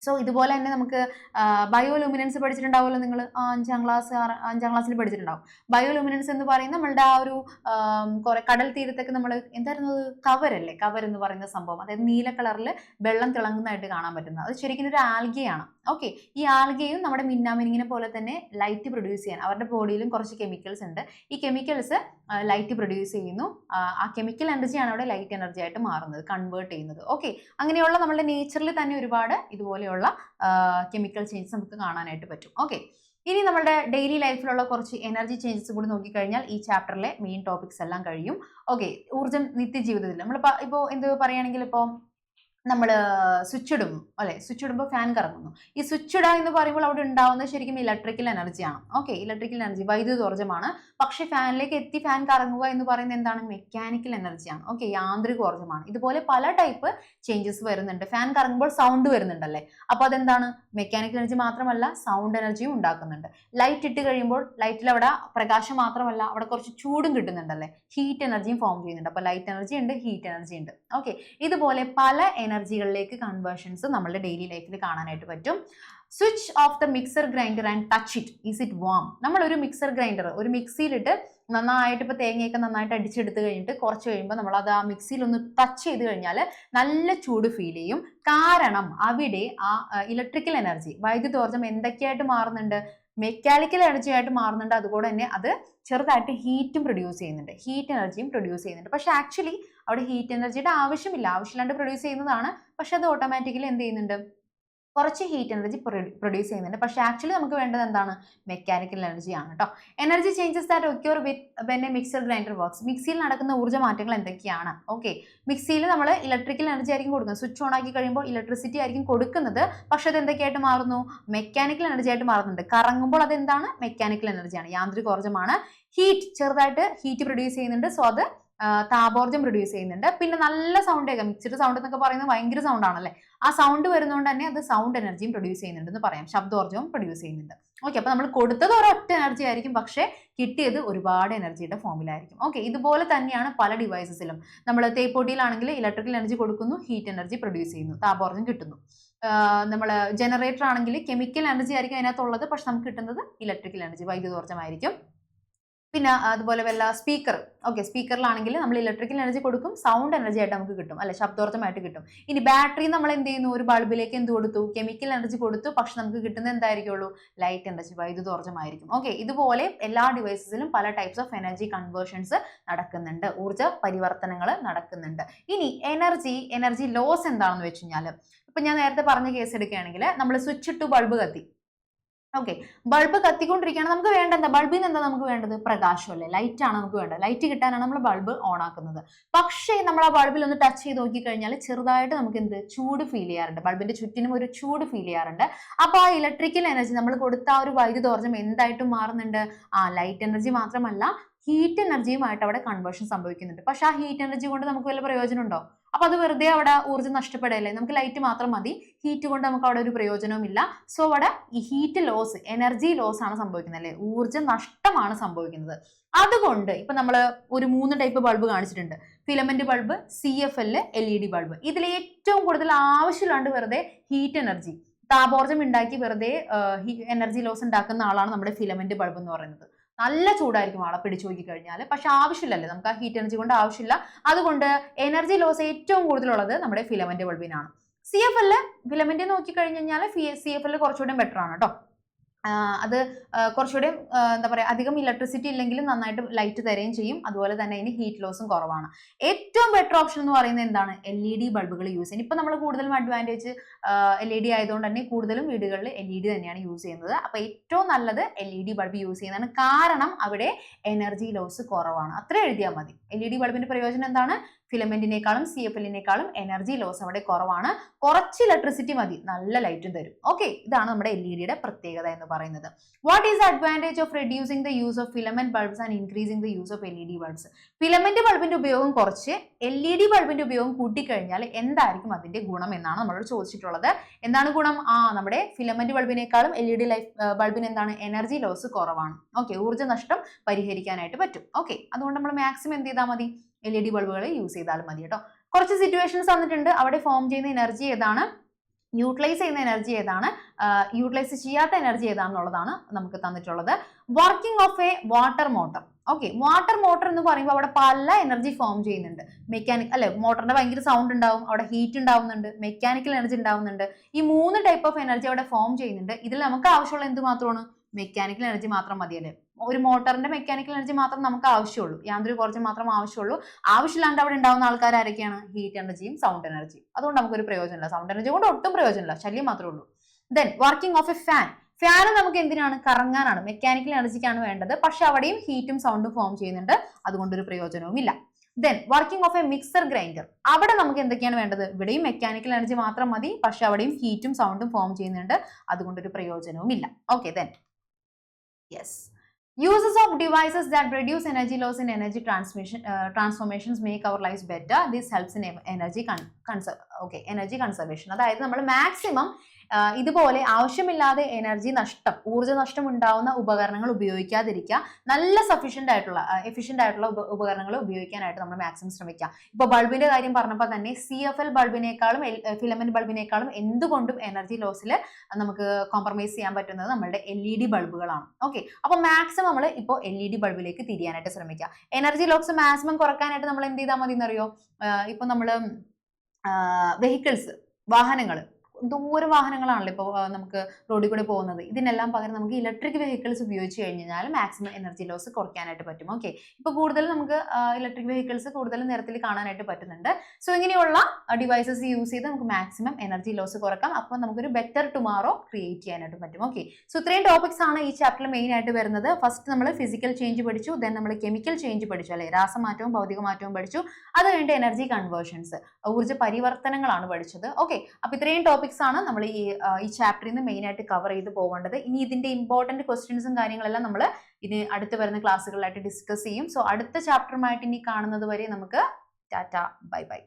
സോ ഇതുപോലെ തന്നെ നമുക്ക് ബയോലൂമിനൻസ് പഠിച്ചിട്ടുണ്ടാവുമല്ലോ നിങ്ങൾ, അഞ്ചാം ക്ലാസ്സിൽ പഠിച്ചിട്ടുണ്ടാവും. ബയോലൂമിനൻസ് എന്ന് പറയുന്നത് നമ്മളുടെ ആ ഒരു കുറെ കടൽ തീരത്തൊക്കെ നമ്മൾ എന്തായിരുന്നു കവരല്ലേ, കവർ എന്ന് പറയുന്ന സംഭവം, അതായത് നീല കളറിൽ വെള്ളം തിളങ്ങുന്നതായിട്ട് കാണാൻ പറ്റുന്നത്, അത് ശരിക്കും ഒരു ആൽഗയാണ്. ഓക്കെ, ഈ ആൽഗയും നമ്മുടെ മിന്നാമിനിങ്ങിനെ പോലെ തന്നെ ലൈറ്റ് പ്രൊഡ്യൂസ് ചെയ്യാൻ അവരുടെ ബോഡിയിലും കുറച്ച് കെമിക്കൽസ് ഉണ്ട്. ഈ കെമിക്കൽസ് ലൈറ്റ് പ്രൊഡ്യൂസ് ചെയ്യുന്നു. ആ കെമിക്കൽ എനർജിയാണ് അവിടെ ലൈറ്റ് എനർജി ആയിട്ട് മാറുന്നത്, കൺവേർട്ട് ചെയ്യുന്നത്. ഓക്കെ, അങ്ങനെയുള്ള നമ്മുടെ നേച്ചറിൽ തന്നെ ഒരുപാട് ഇതുപോലെയുള്ള കെമിക്കൽ ചേഞ്ചസ് നമുക്ക് കാണാനായിട്ട് പറ്റും. ഓക്കെ, ഇനി നമ്മുടെ ഡെയിലി ലൈഫിലുള്ള കുറച്ച് എനർജി ചേഞ്ചസ് കൂടി നോക്കിക്കഴിഞ്ഞാൽ ഈ ചാപ്റ്ററിലെ മെയിൻ ടോപ്പിക്സ് എല്ലാം കഴിയും. ഓക്കെ, ഊർജ്ജം നിത്യജീവിതത്തിൽ നമ്മൾ ഇപ്പോൾ എന്ത് പറയുകയാണെങ്കിൽ ഇപ്പോൾ നമ്മൾ സ്വിച്ച് ഇടും, അല്ലെ, സ്വിച്ച് ഇടുമ്പോൾ ഫാൻ കറങ്ങുന്നു. ഈ സ്വിച്ച് ഇടുക എന്ന് പറയുമ്പോൾ അവിടെ ഉണ്ടാവുന്നത് ശരിക്കും ഇലക്ട്രിക്കൽ എനർജിയാണ്. ഓക്കെ, ഇലക്ട്രിക്കൽ എനർജി വൈദ്യുതോർജ്ജമാണ്. പക്ഷെ ഫാനിലേക്ക് എത്തി ഫാൻ കറങ്ങുക എന്ന് പറയുന്നത് എന്താണ്? മെക്കാനിക്കൽ എനർജിയാണ്. ഓക്കെ, യാന്ത്രികോർജ്ജമാണ്. ഇതുപോലെ പല ടൈപ്പ് ചേഞ്ചസ് വരുന്നുണ്ട്. ഫാൻ കറങ്ങുമ്പോൾ സൗണ്ട് വരുന്നുണ്ടല്ലേ, അപ്പോൾ അതെന്താണ്? മെക്കാനിക്കൽ എനർജി മാത്രമല്ല സൗണ്ട് എനർജിയും ഉണ്ടാക്കുന്നുണ്ട്. ലൈറ്റ് ഇട്ട് കഴിയുമ്പോൾ ലൈറ്റിൽ അവിടെ പ്രകാശം മാത്രമല്ല അവിടെ കുറച്ച് ചൂടും കിട്ടുന്നുണ്ടല്ലേ, ഹീറ്റ് എനർജിയും ഫോം ചെയ്യുന്നുണ്ട്. അപ്പോൾ ലൈറ്റ് എനർജി ഉണ്ട്, ഹീറ്റ് എനർജി ഉണ്ട്. ഓക്കെ, ഇതുപോലെ പല എനർജികളിലേക്ക് കൺവേർഷൻസ് നമ്മുടെ ഡെയിലി ലൈഫിൽ കാണാനായിട്ട് പറ്റും. Switch off the mixer grinder and touch it, is it warm? നമ്മൾ ഒരു മിക്സർ ഗ്രൈൻഡർ ഒരു മിക്സിയിലിട്ട് നന്നായിട്ട് ഇപ്പോൾ തേങ്ങയൊക്കെ നന്നായിട്ട് അടിച്ചെടുത്ത് കഴിഞ്ഞിട്ട് കുറച്ച് കഴിയുമ്പോൾ നമ്മൾ അത് ആ മിക്സിയിൽ ഒന്ന് ടച്ച് ചെയ്ത് കഴിഞ്ഞാൽ നല്ല ചൂട് ഫീൽ ചെയ്യും. കാരണം അവിടെ ആ ഇലക്ട്രിക്കൽ എനർജി വൈദ്യുതോർജ്ജം എന്തൊക്കെയായിട്ട് മാറുന്നുണ്ട്? മെക്കാനിക്കൽ എനർജി ആയിട്ട് മാറുന്നുണ്ട്. അതുകൊണ്ട് തന്നെ അത് ചെറുതായിട്ട് ഹീറ്റും പ്രൊഡ്യൂസ് ചെയ്യുന്നുണ്ട്, ഹീറ്റ് എനർജിയും പ്രൊഡ്യൂസ് ചെയ്യുന്നുണ്ട്. പക്ഷെ ആക്ച്വലി അവിടെ ഹീറ്റ് എനർജിയുടെ ആവശ്യമില്ലാണ്ട് പ്രൊഡ്യൂസ് ചെയ്യുന്നതാണ്. പക്ഷെ അത് ഓട്ടോമാറ്റിക്കലി എന്ത് ചെയ്യുന്നുണ്ട്? കുറച്ച് ഹീറ്റ് എനർജി പ്രൊഡ്യൂസ് ചെയ്യുന്നുണ്ട്. പക്ഷെ ആക്ച്വലി നമുക്ക് വേണ്ടത് എന്താണ്? മെക്കാനിക്കൽ എനർജി ആണ് കേട്ടോ. Energy changes that occur with when A mixer grinder works. മിക്സിയിൽ നടക്കുന്ന ഊർജ്ജ മാറ്റങ്ങൾ എന്തൊക്കെയാണ്? ഓക്കെ, മിക്സിയിൽ നമ്മൾ ഇലക്ട്രിക്കൽ എനർജി ആയിരിക്കും കൊടുക്കുന്നത്. സ്വിച്ച് ഓൺ ആക്കി കഴിയുമ്പോൾ ഇലക്ട്രിസിറ്റി ആയിരിക്കും കൊടുക്കുന്നത്. പക്ഷെ അത് എന്തൊക്കെയായിട്ട് മാറുന്നു? മെക്കാനിക്കൽ എനർജി ആയിട്ട് മാറുന്നുണ്ട്. കറങ്ങുമ്പോൾ അത് എന്താണ്? മെക്കാനിക്കൽ എനർജിയാണ്, യാന്ത്രികോർജ്ജമാണ്. ഹീറ്റ്, ചെറുതായിട്ട് ഹീറ്റ് പ്രൊഡ്യൂസ് ചെയ്യുന്നുണ്ട്. സോ അത് താപോർജ്ജം പ്രൊഡ്യൂസ് ചെയ്യുന്നുണ്ട്. പിന്നെ നല്ല സൗണ്ട് കേൾക്കാം. മിക്സിയുടെ സൗണ്ട് എന്നൊക്കെ പറയുന്നത് ഭയങ്കര സൗണ്ട് ആണല്ലേ, ആ സൗണ്ട് വരുന്നതുകൊണ്ട് തന്നെ അത് സൗണ്ട് എനർജിയും പ്രൊഡ്യൂസ് ചെയ്യുന്നുണ്ട് എന്ന് പറയാം, ശബ്ദോർജ്ജവും പ്രൊഡ്യൂസ് ചെയ്യുന്നുണ്ട്. ഓക്കെ, അപ്പൊ നമ്മൾ കൊടുത്തത് ഒരൊറ്റ എനർജി ആയിരിക്കും, പക്ഷെ കിട്ടിയത് ഒരുപാട് എനർജിയുടെ ഫോമിലായിരിക്കും. ഓക്കെ, ഇതുപോലെ തന്നെയാണ് പല ഡിവൈസസിലും. നമ്മൾ തേപ്പൊട്ടിയിലാണെങ്കിൽ ഇലക്ട്രിക്കൽ എനർജി കൊടുക്കുന്നു, ഹീറ്റ് എനർജി പ്രൊഡ്യൂസ് ചെയ്യുന്നു, താപോർജ്ജം കിട്ടുന്നു. നമ്മൾ ജനറേറ്റർ ആണെങ്കിൽ കെമിക്കൽ എനർജി ആയിരിക്കും അതിനകത്തുള്ളത്, പക്ഷെ നമുക്ക് കിട്ടുന്നത് ഇലക്ട്രിക്കൽ എനർജി, വൈദ്യുതോർജ്ജമായിരിക്കും. പിന്നെ അതുപോലെ വല്ല സ്പീക്കർ, ഓക്കെ, സ്പീക്കറിലാണെങ്കിൽ നമ്മൾ ഇലക്ട്രിക്കൽ എനർജി കൊടുക്കും, സൗണ്ട് എനർജി ആയിട്ട് നമുക്ക് കിട്ടും, അല്ലെ, ശബ്ദോർജ്ജമായിട്ട് കിട്ടും. ഇനി ബാറ്ററി നമ്മൾ എന്ത് ചെയ്യുന്നു? ഒരു ബൾബിലേക്ക് എന്ത് കൊടുത്തു? കെമിക്കൽ എനർജി കൊടുത്തു, പക്ഷെ നമുക്ക് കിട്ടുന്നത് എന്തായിരിക്കുള്ളൂ? ലൈറ്റ് എനർജി, വൈദ്യുതോർജ്ജമായിരിക്കും. ഓക്കെ, ഇതുപോലെ എല്ലാ ഡിവൈസസിലും പല ടൈപ്സ് ഓഫ് എനർജി കൺവേർഷൻസ് നടക്കുന്നുണ്ട്, ഊർജ്ജ പരിവർത്തനങ്ങൾ നടക്കുന്നുണ്ട്. ഇനി എനർജി ലോസ് എന്താണെന്ന് വെച്ച് കഴിഞ്ഞാൽ, ഇപ്പൊ ഞാൻ നേരത്തെ പറഞ്ഞ കേസ് എടുക്കുകയാണെങ്കിൽ നമ്മൾ സ്വിച്ച് ഇട്ടു, ബൾബ് കത്തി. ഓക്കെ, ബൾബ് കത്തിക്കൊണ്ടിരിക്കുകയാണ്. നമുക്ക് വേണ്ട എന്താ? ബൾബിൽ നിന്ന് എന്താ നമുക്ക് വേണ്ടത്? പ്രകാശം അല്ലേ, ലൈറ്റ് ആണ് നമുക്ക് വേണ്ടത്. ലൈറ്റ് കിട്ടാനാണ് നമ്മൾ ബൾബ് ഓൺ ആക്കുന്നത്. പക്ഷേ നമ്മൾ ആ ബൾബിൽ ഒന്ന് ടച്ച് ചെയ്ത് നോക്കിക്കഴിഞ്ഞാൽ ചെറുതായിട്ട് നമുക്ക് എന്ത് ചൂട് ഫീൽ ചെയ്യാറുണ്ട്, ബൾബിന്റെ ചുറ്റിനും ഒരു ചൂട് ഫീൽ ചെയ്യാറുണ്ട്. അപ്പോൾ ആ ഇലക്ട്രിക്കൽ എനർജി നമ്മൾ കൊടുത്ത ആ ഒരു വൈദ്യുതോർജ്ജം എന്തായിട്ടും മാറുന്നുണ്ട്? ലൈറ്റ് എനർജി മാത്രമല്ല ഹീറ്റ് എനർജിയുമായിട്ട് അവിടെ കൺവേർഷൻ സംഭവിക്കുന്നുണ്ട്. പക്ഷെ ആ ഹീറ്റ് എനർജി കൊണ്ട് നമുക്ക് വല്ല പ്രയോജനം ഉണ്ടോ? അപ്പൊ അത് വെറുതെ അവിടെ ഊർജ്ജം നഷ്ടപ്പെടല്ലേ, നമുക്ക് ലൈറ്റ് മാത്രം മതി, ഹീറ്റ് കൊണ്ട് നമുക്ക് അവിടെ ഒരു പ്രയോജനവുമില്ല. സോ അവിടെ ഈ ഹീറ്റ് ലോസ്, എനർജി ലോസ് ആണ് സംഭവിക്കുന്നത് അല്ലെ, ഊർജ്ജ നഷ്ടമാണ് സംഭവിക്കുന്നത്. അതുകൊണ്ട് ഇപ്പൊ നമ്മൾ ഒരു 3 ടൈപ്പ് ബൾബ് കാണിച്ചിട്ടുണ്ട്, filament bulb, CFL, LED bulb. ഇതിൽ ഏറ്റവും കൂടുതൽ ആവശ്യമില്ലാണ്ട് വെറുതെ ഹീറ്റ് എനർജി, താപോർജ്ജം ഉണ്ടാക്കി വെറുതെ എനർജി ലോസ് ഉണ്ടാക്കുന്ന ആളാണ് നമ്മുടെ ഫിലമെന്റ് ബൾബ് എന്ന് പറയുന്നത്. നല്ല ചൂടായിരിക്കും ആളെ പിടിച്ചു നോക്കി കഴിഞ്ഞാൽ, പക്ഷെ ആവശ്യമില്ലല്ലേ, നമുക്ക് ആ ഹീറ്റ് എനർജി കൊണ്ട് ആവശ്യമില്ല. അതുകൊണ്ട് എനർജി ലോസ് ഏറ്റവും കൂടുതലുള്ളത് നമ്മുടെ ഫിലമെന്റ് ബൾബിനാണ്. CFL ഫിലമെന്റ് നോക്കി കഴിഞ്ഞു കഴിഞ്ഞാൽ CFL കുറച്ചുകൂടെ ബെറ്റർ ആണ് കേട്ടോ. അത് കുറച്ചുകൂടെ എന്താ പറയുക, അധികം ഇലക്ട്രിസിറ്റി ഇല്ലെങ്കിലും നന്നായിട്ട് ലൈറ്റ് തരുകയും ചെയ്യും. അതുപോലെ തന്നെ അതിന് ഹീറ്റ് ലോസും കുറവാണ്. ഏറ്റവും ബെറ്റർ ഓപ്ഷൻ എന്ന് പറയുന്നത് എന്താണ്, LED ബൾബുകൾ യൂസ് ചെയ്യുന്നത്. ഇപ്പൊ നമ്മൾ കൂടുതലും അഡ്വാൻറ്റേജ് LED ആയതുകൊണ്ട് തന്നെ കൂടുതലും വീടുകളിൽ LED തന്നെയാണ് യൂസ് ചെയ്യുന്നത്. അപ്പൊ ഏറ്റവും നല്ലത് LED ബൾബ് യൂസ് ചെയ്യുന്നതാണ്. കാരണം അവിടെ എനർജി ലോസ് കുറവാണ്. അത്ര എഴുതിയാൽ മതി. LED ബൾബിന്റെ പ്രയോജനം എന്താണ്, ഫിലമെന്റിനേക്കാളും CFLിനേക്കാളും എനർജി ലോസ് അവിടെ കുറവാണ്. കുറച്ച് ഇലക്ട്രിസിറ്റി മതി, നല്ല ലൈറ്റും തരും. ഓക്കെ, ഇതാണ് നമ്മുടെ LEDയുടെ പ്രത്യേകത എന്ന് പറയുന്നത്. What is the advantage of reducing the use of filament bulbs and increasing the use of LED bulbs? Filament ബൾബിന്റെ ഉപയോഗം കുറച്ച് LED ബൾബിന്റെ ഉപയോഗം കൂട്ടിക്കഴിഞ്ഞാൽ എന്തായിരിക്കും അതിന്റെ ഗുണം എന്നാണ് നമ്മളോട് ചോദിച്ചിട്ടുള്ളത്. എന്താണ് ഗുണം? നമ്മുടെ ഫിലമെന്റ് ബൾബിനേക്കാളും LED ബൾബിന് എന്താണ്, എനർജി ലോസ് കുറവാണ്. ഓക്കെ, ഊർജ്ജ നഷ്ടം പരിഹരിക്കാനായിട്ട് പറ്റും. ഓക്കെ, അതുകൊണ്ട് നമ്മൾ മാക്സിമം എന്ത് ചെയ്താൽ മതി, LED ബൾബുകൾ യൂസ് ചെയ്താലും മതി കേട്ടോ. കുറച്ച് സിറ്റുവേഷൻസ് തന്നിട്ടുണ്ട്, അവിടെ ഫോം ചെയ്യുന്ന എനർജി ഏതാണ്, യൂട്ടിലൈസ് ചെയ്യുന്ന എനർജി ഏതാണ്, യൂട്ടിലൈസ് ചെയ്യാത്ത എനർജി ഏതാണെന്നുള്ളതാണ് നമുക്ക് തന്നിട്ടുള്ളത്. Working of A water motor. Okay, water motor എന്ന് പറയുമ്പോൾ അവിടെ പല എനർജി ഫോം ചെയ്യുന്നുണ്ട്. മെക്കാനിക് അല്ലെ, മോട്ടറിന്റെ ഭയങ്കര സൗണ്ട് ഉണ്ടാവും, അവിടെ ഹീറ്റ് ഉണ്ടാവുന്നുണ്ട്, മെക്കാനിക്കൽ എനർജി ഉണ്ടാവുന്നുണ്ട്. ഈ 3 ടൈപ്പ് ഓഫ് എനർജി അവിടെ ഫോം ചെയ്യുന്നുണ്ട്. ഇതിൽ നമുക്ക് ആവശ്യമുള്ള എന്ത് മാത്രമാണ്, മെക്കാനിക്കൽ എനർജി മാത്രം മതിയല്ലേ. ഒരു മോട്ടറിന്റെ മെക്കാനിക്കൽ എനർജി മാത്രം നമുക്ക് ആവശ്യമുള്ളൂ, യാന്ത്രിക ഊർജ്ജം മാത്രം ആവശ്യമുള്ളൂ. ആവശ്യമില്ലാണ്ട് അവിടെ ഉണ്ടാവുന്ന ആൾക്കാർ ആരൊക്കെയാണ്, ഹീറ്റ് എനർജിയും സൗണ്ട് എനർജിയും. അതുകൊണ്ട് നമുക്കൊരു പ്രയോജനമില്ല, സൗണ്ട് എനർജി കൊണ്ട് ഒട്ടും പ്രയോജനമില്ല, ശല്യം മാത്രമേ ഉള്ളൂ. Then working of A fan. Fan നമുക്ക് എന്തിനാണ്, കറങ്ങാനാണ്, മെക്കാനിക്കൽ എനർജിക്കാണ് വേണ്ടത്. പക്ഷെ അവിടെയും ഹീറ്റും സൗണ്ടും ഫോം ചെയ്യുന്നുണ്ട്, അതുകൊണ്ടൊരു പ്രയോജനവും ഇല്ല. Then working of A mixer grinder. അവിടെ നമുക്ക് എന്തൊക്കെയാണ് വേണ്ടത്, ഇവിടെയും മെക്കാനിക്കൽ എനർജി മാത്രം മതി, പക്ഷെ അവിടെയും ഹീറ്റും സൗണ്ടും ഫോം ചെയ്യുന്നുണ്ട്, അതുകൊണ്ടൊരു പ്രയോജനവും ഇല്ല. Okay, then yes, uses of devices that reduce energy loss in energy transformations make our lives better. This helps in energy conservation. അതായത് നമ്മൾ മാക്സിമം ഇതുപോലെ ആവശ്യമില്ലാതെ എനർജി നഷ്ടം, ഊർജ്ജ നഷ്ടം ഉണ്ടാവുന്ന ഉപകരണങ്ങൾ ഉപയോഗിക്കാതിരിക്കുക. നല്ല എഫിഷ്യന്റ് ആയിട്ടുള്ള ഉപകരണങ്ങൾ ഉപയോഗിക്കാനായിട്ട് നമ്മൾ മാക്സിമം ശ്രമിക്കുക. ഇപ്പൊ ബൾബിന്റെ കാര്യം പറഞ്ഞപ്പോൾ തന്നെ CFL ബൾബിനേക്കാളും ഫിലമെന്റ് ബൾബിനേക്കാളും എന്തുകൊണ്ടും എനർജി ലോസിൽ നമുക്ക് കോംപ്രമൈസ് ചെയ്യാൻ പറ്റുന്നത് നമ്മളുടെ LED ബൾബുകളാണ്. ഓക്കെ, അപ്പൊ മാക്സിമം നമ്മൾ ഇപ്പോൾ LED ബൾബിലേക്ക് തിരിയാനായിട്ട് ശ്രമിക്കുക. എനർജി ലോസ് മാക്സിമം കുറക്കാനായിട്ട് നമ്മൾ എന്ത് ചെയ്താൽ മതി എന്നറിയോ, ഇപ്പൊ നമ്മൾ വെഹിക്കിൾസ്, വാഹനങ്ങൾ, ദൂര വാഹനങ്ങളാണല്ലോ ഇപ്പോൾ നമുക്ക് റോഡിൽ കൂടെ പോകുന്നത്. ഇതിനെല്ലാം പകരം നമുക്ക് ഇലക്ട്രിക് വെഹിക്കിൾസ് ഉപയോഗിച്ച് കഴിഞ്ഞാൽ മാക്സിമം എനർജി ലോസ് കുറയ്ക്കാനായിട്ട് പറ്റും. ഓക്കെ, ഇപ്പൊ കൂടുതൽ നമുക്ക് ഇലക്ട്രിക് വെഹിക്കിൾസ് കൂടുതൽ നിരത്തിൽ കാണാനായിട്ട് പറ്റുന്നുണ്ട്. സോ ഇങ്ങനെയുള്ള ഡിവൈസസ് യൂസ് ചെയ്ത് നമുക്ക് മാക്സിമം എനർജി ലോസ് കുറക്കാം. അപ്പോൾ നമുക്കൊരു ബെറ്റർ ടുമാറോ ക്രിയേറ്റ് ചെയ്യാനായിട്ട് പറ്റും. ഓക്കെ, സോ ഇത്രയും ടോപ്പിക്സ് ആണ് ഈ ചാപ്റ്ററിൽ മെയിൻ ആയിട്ട് വരുന്നത്. ഫസ്റ്റ് നമ്മൾ ഫിസിക്കൽ ചേഞ്ച് പഠിച്ചു, ദെൻ നമ്മൾ കെമിക്കൽ ചേഞ്ച് പഠിച്ചു അല്ലെ, രാസമാറ്റവും ഭൗതിക മാറ്റവും പഠിച്ചു. അത് കഴിഞ്ഞിട്ട് എനർജി കൺവേർഷൻസ്, ഊർജ്ജ പരിവർത്തനങ്ങളാണ് പഠിച്ചത്. ഓക്കെ, അപ്പൊ ഇത്രയും ടോപ്പിക്സ് ആണ് നമ്മൾ ഈ ചാപ്റ്ററിൽ നിന്ന് മെയിൻ ആയിട്ട് കവർ ചെയ്ത് പോകേണ്ടത്. ഇനി ഇതിന്റെ ഇമ്പോർട്ടന്റ് ക്വസ്റ്റ്യൻസും കാര്യങ്ങളെല്ലാം നമ്മൾ ഇനി അടുത്ത് വരുന്ന ക്ലാസ്സുകളിലായിട്ട് ഡിസ്കസ് ചെയ്യും. സോ അടുത്ത ചാപ്റ്ററുമായിട്ട് ഇനി കാണുന്നത് വരെ നമുക്ക് ടാറ്റ, ബൈ ബൈ.